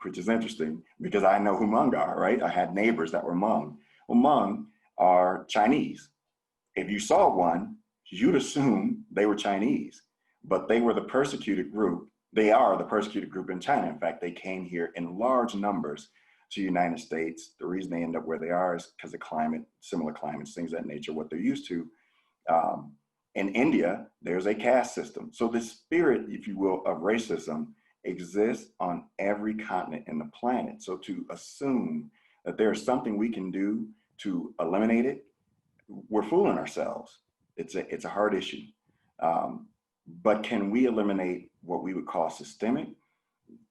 which is interesting because I know who Hmong are, right? I had neighbors that were Hmong. Well, Hmong are Chinese. If you saw one, you'd assume they were Chinese, but they were the persecuted group. They are the persecuted group in China. In fact, they came here in large numbers to the United States. The reason they end up where they are is because of climate, similar climates, things of that nature, what they're used to. In India, there's a caste system. So the spirit, if you will, of racism exists on every continent in the planet. So to assume that there's something we can do to eliminate it, we're fooling ourselves. It's a hard issue. But can we eliminate what we would call systemic?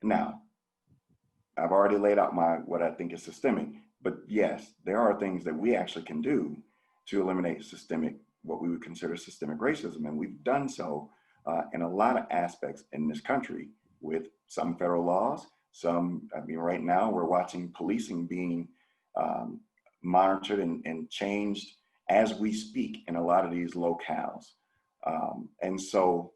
Now, I've already laid out what I think is systemic, but yes, there are things that we actually can do to eliminate what we would consider systemic racism. And we've done so in a lot of aspects in this country with some federal laws, right now we're watching policing being monitored and changed as we speak in a lot of these locales. And so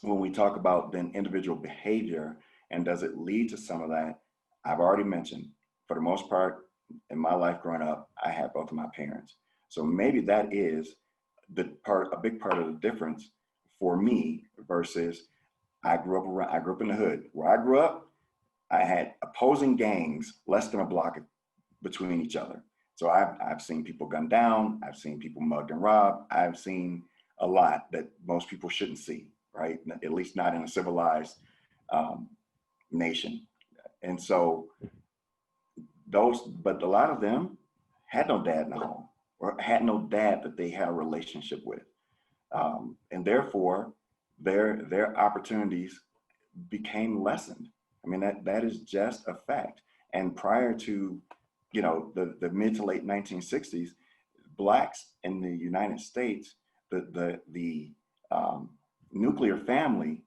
when we talk about then individual behavior and does it lead to some of that, I've already mentioned, for the most part in my life growing up, I had both of my parents. So maybe that is a big part of the difference for me versus I grew up in the hood. Where I grew up, I had opposing gangs less than a block between each other. So I've seen people gunned down, I've seen people mugged and robbed, I've seen a lot that most people shouldn't see, right? At least not in a civilized nation. And so but a lot of them had no dad in the home or had no dad that they had a relationship with. And therefore, their opportunities became lessened. I mean, that is just a fact. And prior to, the mid to late 1960s, Blacks in the United States, the nuclear family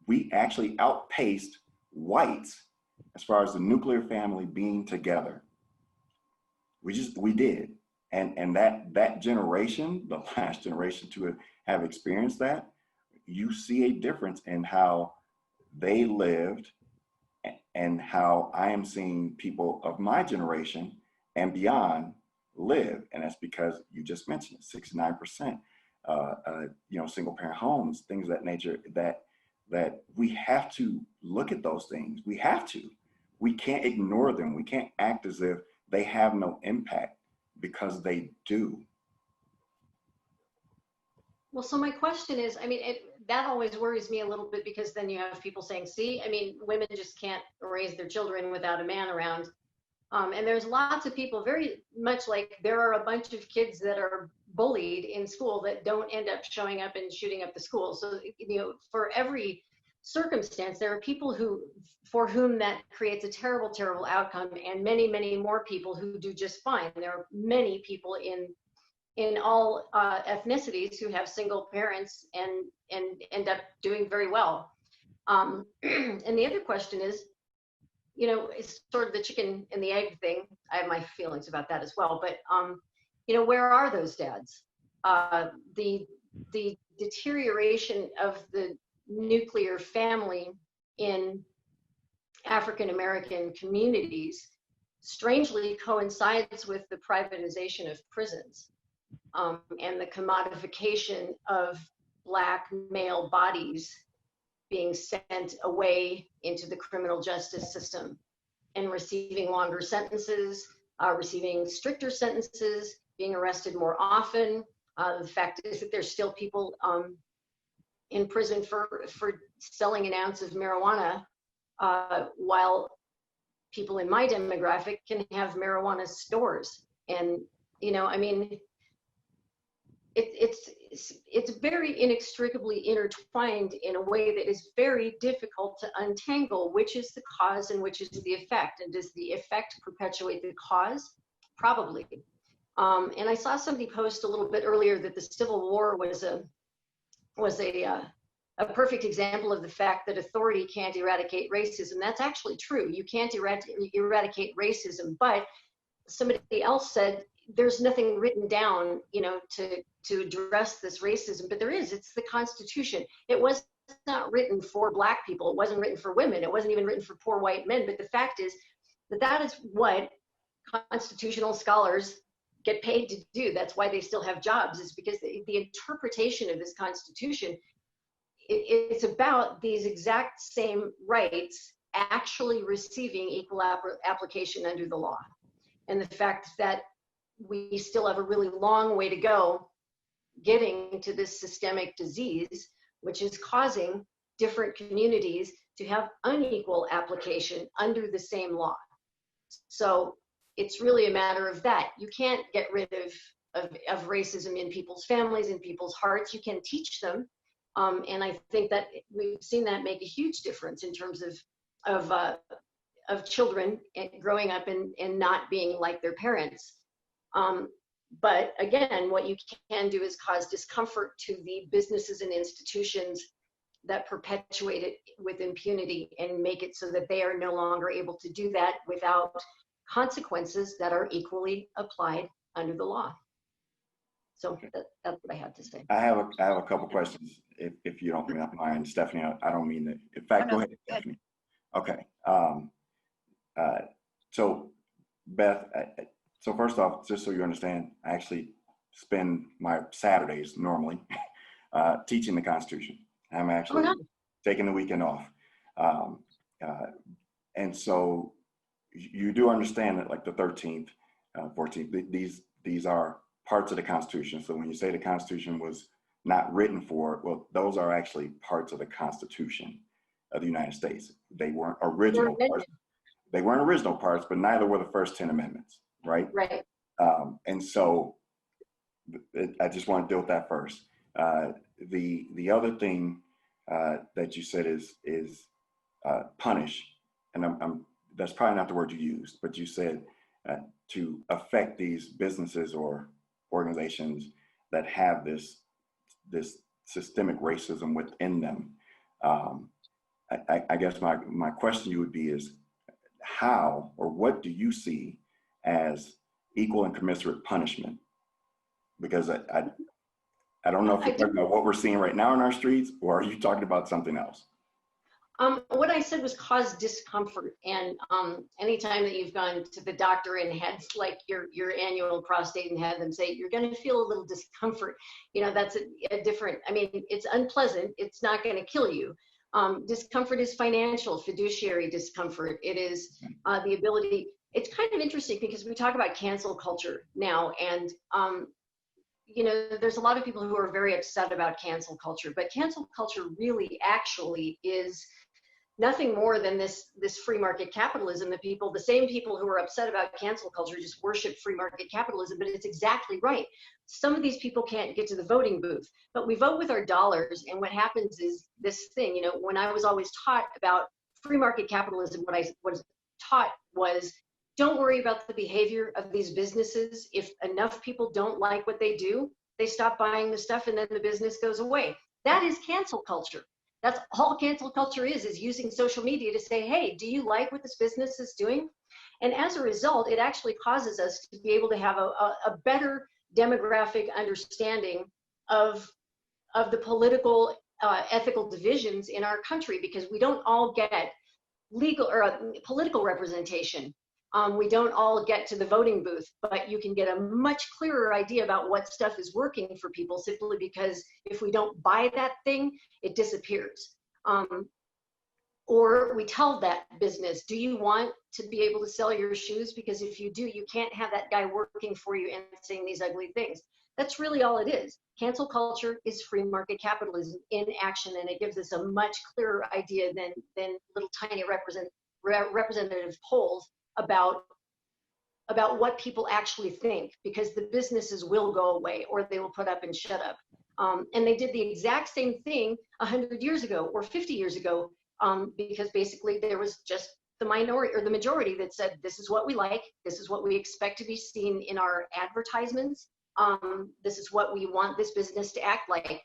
we actually outpaced whites as far as the nuclear family being together. We did. And that generation, the last generation to have experienced that, you see a difference in how they lived and how I am seeing people of my generation and beyond live. And that's because you just mentioned it, 69%, single parent homes, things of that nature, that we have to look at those things. We have to. We can't ignore them. We can't act as if they have no impact, because they do. Well, so my question is, that always worries me a little bit, because then you have people saying, see, women just can't raise their children without a man around. And there's lots of people, very much like there are a bunch of kids that are bullied in school that don't end up showing up and shooting up the school. So, for every circumstance, there are people for whom that creates a terrible, terrible outcome, and many, many more people who do just fine. There are many people in all ethnicities who have single parents and end up doing very well. And the other question is, it's sort of the chicken and the egg thing. I have my feelings about that as well. But, where are those dads? The deterioration of the nuclear family in African-American communities strangely coincides with the privatization of prisons and the commodification of Black male bodies being sent away into the criminal justice system and receiving longer sentences, receiving stricter sentences, being arrested more often. The fact is that there's still people in prison for selling an ounce of marijuana, while people in my demographic can have marijuana stores. And You know, I mean, it's very inextricably intertwined in a way that is very difficult to untangle, which is the cause and which is the effect. And does the effect perpetuate the cause? Probably. And I saw somebody post a little bit earlier that the Civil War was a perfect example of the fact that authority can't eradicate racism. That's actually true. You can't eradicate racism, but somebody else said there's nothing written down, you know, to address this racism, but there is. It's the Constitution. It was not written for Black people. It wasn't written for women. It wasn't even written for poor white men. But the fact is that that is what constitutional scholars get paid to do. That's why they still have jobs, is because the interpretation of this Constitution, it's about these exact same rights actually receiving equal application under the law. And the fact that we still have a really long way to go getting to this systemic disease, which is causing different communities to have unequal application under the same law. So it's really a matter of that. You can't get rid of racism in people's families, in people's hearts. You can teach them. And I think that we've seen that make a huge difference in terms of children growing up and not being like their parents. But again, what you can do is cause discomfort to the businesses and institutions that perpetuate it with impunity and make it so that they are no longer able to do that without consequences that are equally applied under the law. So that's what I have to say. I have a couple questions, if you don't mind, Stephanie. I don't mean that. In fact, go ahead, Stephanie. Okay. So Beth, so first off, just so you understand, I actually spend my Saturdays normally teaching the Constitution. I'm actually taking the weekend off. And so you do understand that, like the 13th, 14th, these are parts of the Constitution. So when you say the Constitution was not written for, well, those are actually parts of the Constitution of the United States. They weren't original parts. They weren't original parts, but neither were the first 10 amendments, right? Right. And so I just want to deal with that first. The other thing that you said is punish, and that's probably not the word you used, but you said to affect these businesses or organizations that have this systemic racism within them. I guess my question to you would be is, how or what do you see as equal and commensurate punishment? Because I don't know if you're talking about what we're seeing right now in our streets, or are you talking about something else? What I said was cause discomfort. And anytime that you've gone to the doctor and had like your annual prostate and had them say, you're going to feel a little discomfort, you know, that's a different, I mean, it's unpleasant. It's not going to kill you. Discomfort is financial, fiduciary discomfort. It is the ability. It's kind of interesting because we talk about cancel culture now, and you know, there's a lot of people who are very upset about cancel culture, but cancel culture really actually is nothing more than this free market capitalism. The same people who are upset about cancel culture just worship free market capitalism, but it's exactly right. Some of these people can't get to the voting booth, but we vote with our dollars. And what happens is this thing, you know, when I was always taught about free market capitalism, what I was taught was, don't worry about the behavior of these businesses. If enough people don't like what they do, they stop buying the stuff and then the business goes away. That is cancel culture. That's all cancel culture is using social media to say, hey, do you like what this business is doing? And as a result, it actually causes us to be able to have a better demographic understanding of the political, ethical divisions in our country, because we don't all get legal or political representation. We don't all get to the voting booth, but you can get a much clearer idea about what stuff is working for people simply because if we don't buy that thing, it disappears. Or we tell that business, do you want to be able to sell your shoes? Because if you do, you can't have that guy working for you and saying these ugly things. That's really all it is. Cancel culture is free market capitalism in action, and it gives us a much clearer idea than little tiny representative polls about about what people actually think, because the businesses will go away or they will put up and shut up. And they did the exact same thing 100 years ago or 50 years ago, because basically there was just the minority or the majority that said, this is what we like, this is what we expect to be seen in our advertisements, this is what we want this business to act like.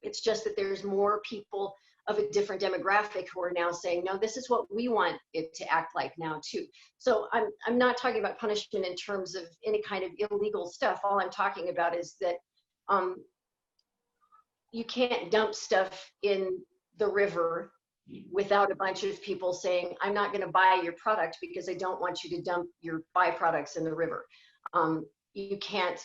It's just that there's more people of a different demographic who are now saying, no, this is what we want it to act like now too. So I'm not talking about punishment in terms of any kind of illegal stuff. All I'm talking about is that you can't dump stuff in the river without a bunch of people saying, I'm not going to buy your product because I don't want you to dump your byproducts in the river. You can't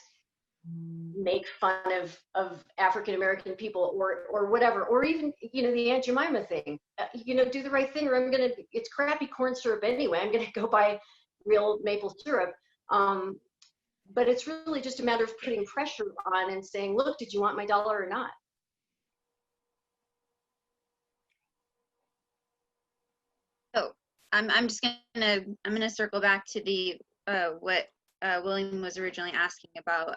make fun of African American people or whatever, or even, you know, the Aunt Jemima thing. You know, do the right thing, or it's crappy corn syrup anyway, I'm gonna go buy real maple syrup. But it's really just a matter of putting pressure on and saying, look, did you want my dollar or not? So I'm just gonna circle back to the what William was originally asking about,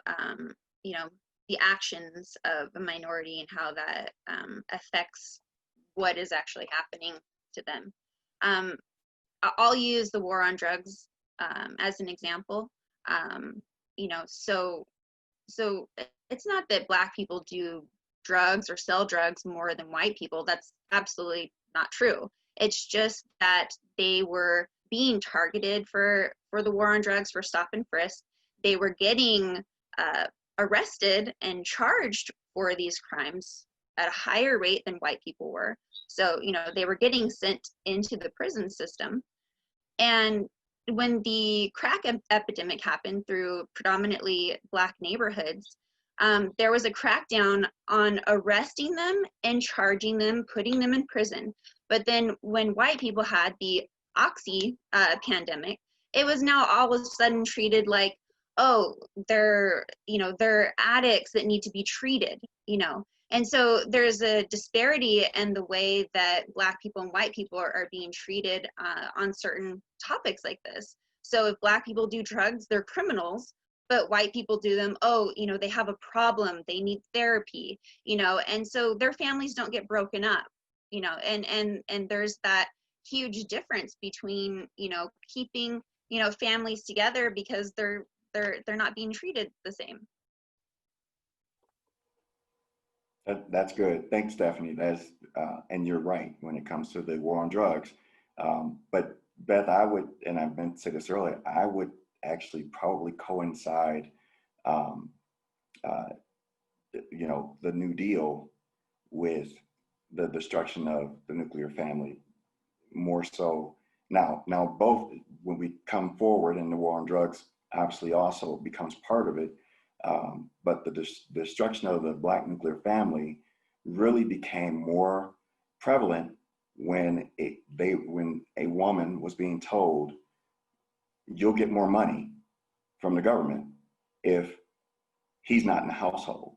you know, the actions of a minority and how that affects what is actually happening to them. I'll use the war on drugs as an example. You know, so it's not that Black people do drugs or sell drugs more than white people. That's absolutely not true. It's just that they were being targeted for the war on drugs, for stop and frisk. They were getting arrested and charged for these crimes at a higher rate than white people were. So, you know, they were getting sent into the prison system. And when the crack epidemic happened through predominantly Black neighborhoods, there was a crackdown on arresting them and charging them, putting them in prison. But then when white people had the Oxy pandemic, it was now all of a sudden treated like, oh, they're addicts that need to be treated, you know. And so there's a disparity in the way that Black people and white people are being treated on certain topics like this. So if Black people do drugs, they're criminals, but white people do them, oh, you know, they have a problem, they need therapy, you know, and so their families don't get broken up, you know, and there's that huge difference between, you know, keeping, you know, families together because they're not being treated the same. That's good. Thanks, Stephanie. And you're right when it comes to the war on drugs. But Beth, I would, and I meant to say this earlier, I would actually probably coincide, you know, the New Deal with the destruction of the nuclear family, more so. Now both, when we come forward, and the war on drugs obviously also becomes part of it, but the destruction of the Black nuclear family really became more prevalent when a woman was being told, you'll get more money from the government if he's not in the household.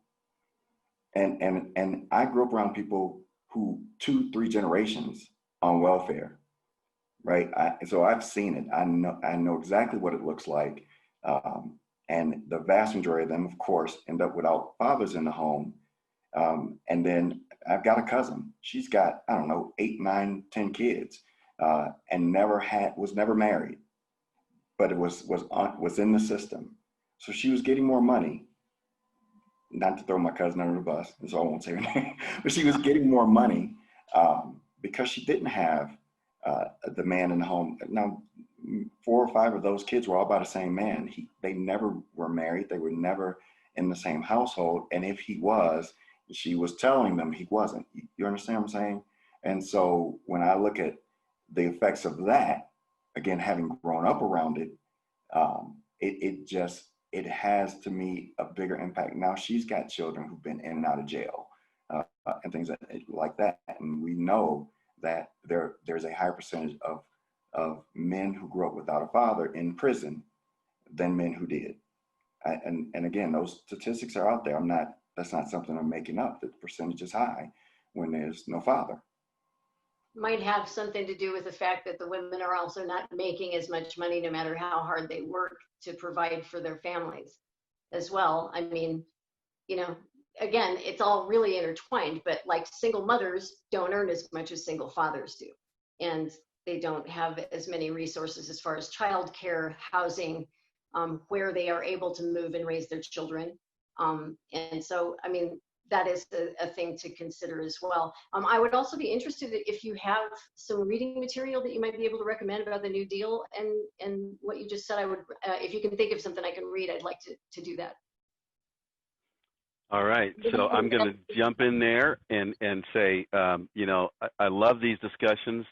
And I grew up around people who 2-3 generations on welfare, right? So I've seen it. I know exactly what it looks like. And the vast majority of them, of course, end up without fathers in the home. And then I've got a cousin. She's got, I don't know, 8, 9, 10 kids, and was never married, but it was in the system. So she was getting more money. Not to throw my cousin under the bus, so I won't say her name, but she was getting more money because she didn't have the man in the home. Now, 4 or 5 of those kids were all by the same man. They never were married. They were never in the same household. And if he was, she was telling them he wasn't. You understand what I'm saying? And so when I look at the effects of that, again, having grown up around it, it has, to me, a bigger impact. Now she's got children who've been in and out of jail and things like that. And we know that there's a higher percentage of men who grew up without a father in prison than men who did. And again, those statistics are out there. That's not something I'm making up. The percentage is high when there's no father. might have something to do with the fact that the women are also not making as much money no matter how hard they work to provide for their families as well. I mean, you know, again, it's all really intertwined, but like single mothers don't earn as much as single fathers do. And they don't have as many resources as far as childcare, housing, where they are able to move and raise their children. And so, I mean, that is a thing to consider as well. I would also be interested if you have some reading material that you might be able to recommend about the New Deal and what you just said. I would, if you can think of something I can read, I'd like to do that. All right, so I'm going to jump in there and say, you know, I love these discussions.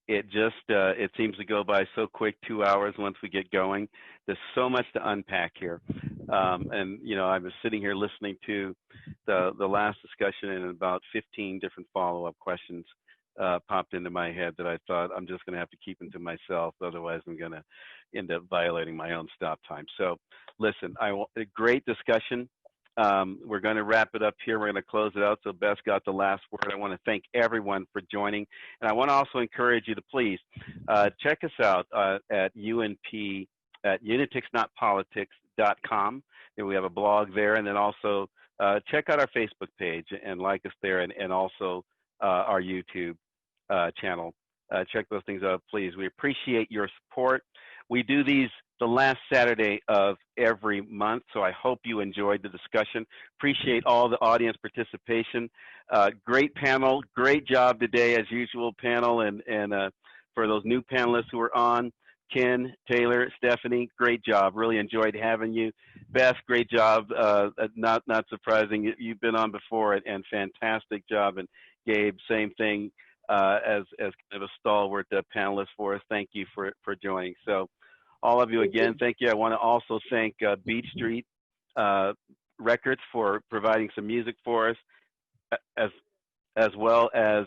It just, it seems to go by so quick, 2 hours once we get going. There's so much to unpack here. And, you know, I was sitting here listening to the last discussion, and about 15 different follow-up questions popped into my head that I thought I'm just going to have to keep into myself. Otherwise, I'm going to end up violating my own stop time. So listen, a great discussion. We're going to wrap it up here. We're going to close it out. So Beth got the last word. I want to thank everyone for joining. And I want to also encourage you to please check us out at UNP, at uniticsnotpolitics.com. And we have a blog there. And then also check out our Facebook page and like us there, and also our YouTube channel. Check those things out, please. We appreciate your support. We do these the last Saturday of every month, so I hope you enjoyed the discussion. Appreciate all the audience participation. Great panel, great job today as usual, panel, and for those new panelists who are on, Ken, Taylor, Stephanie, great job. Really enjoyed having you. Beth, great job. Not surprising, you've been on before, and fantastic job. And Gabe, same thing, as kind of a stalwart panelist for us. Thank you for joining. So all of you again, thank you. I want to also thank Beach Street Records for providing some music for us, as well as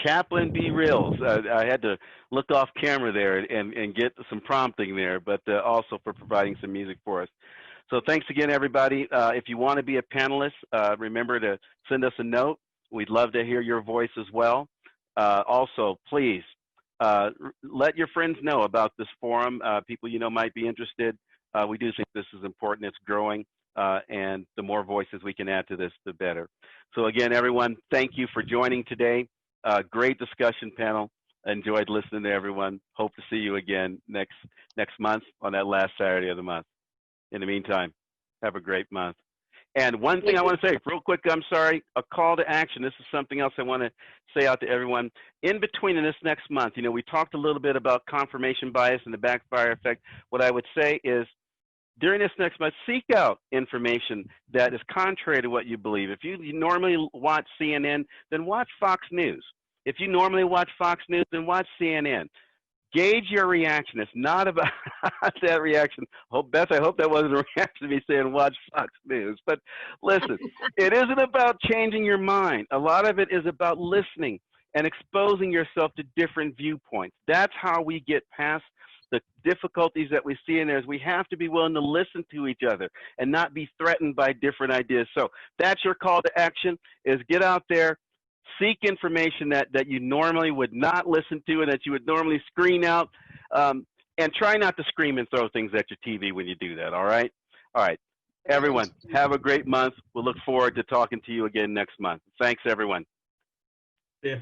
Chaplain B. Reels. I had to look off camera there and get some prompting there, but also for providing some music for us. So thanks again, everybody. If you want to be a panelist, remember to send us a note. We'd love to hear your voice as well. Also, please let your friends know about this forum. People you know might be interested. We do think this is important. It's growing, and the more voices we can add to this, the better. So again, everyone, thank you for joining today. Great discussion panel. Enjoyed listening to everyone. Hope to see you again next month on that last Saturday of the month. In the meantime, have a great month. And one thing I want to say real quick, I'm sorry, a call to action. This is something else I want to say out to everyone. In between in this next month, you know, we talked a little bit about confirmation bias and the backfire effect. What I would say is, during this next month, seek out information that is contrary to what you believe. If you normally watch CNN, then watch Fox News. If you normally watch Fox News, then watch CNN. Gauge your reaction. It's not about that reaction. Beth, I hope that wasn't a reaction to me saying watch Fox News. But listen, it isn't about changing your mind. A lot of it is about listening and exposing yourself to different viewpoints. That's how we get past the difficulties that we see in there. Is we have to be willing to listen to each other and not be threatened by different ideas. So that's your call to action, is get out there, seek information that you normally would not listen to and that you would normally screen out, and try not to scream and throw things at your TV when you do that, all right? All right, everyone, have a great month. We'll look forward to talking to you again next month. Thanks, everyone. Yeah.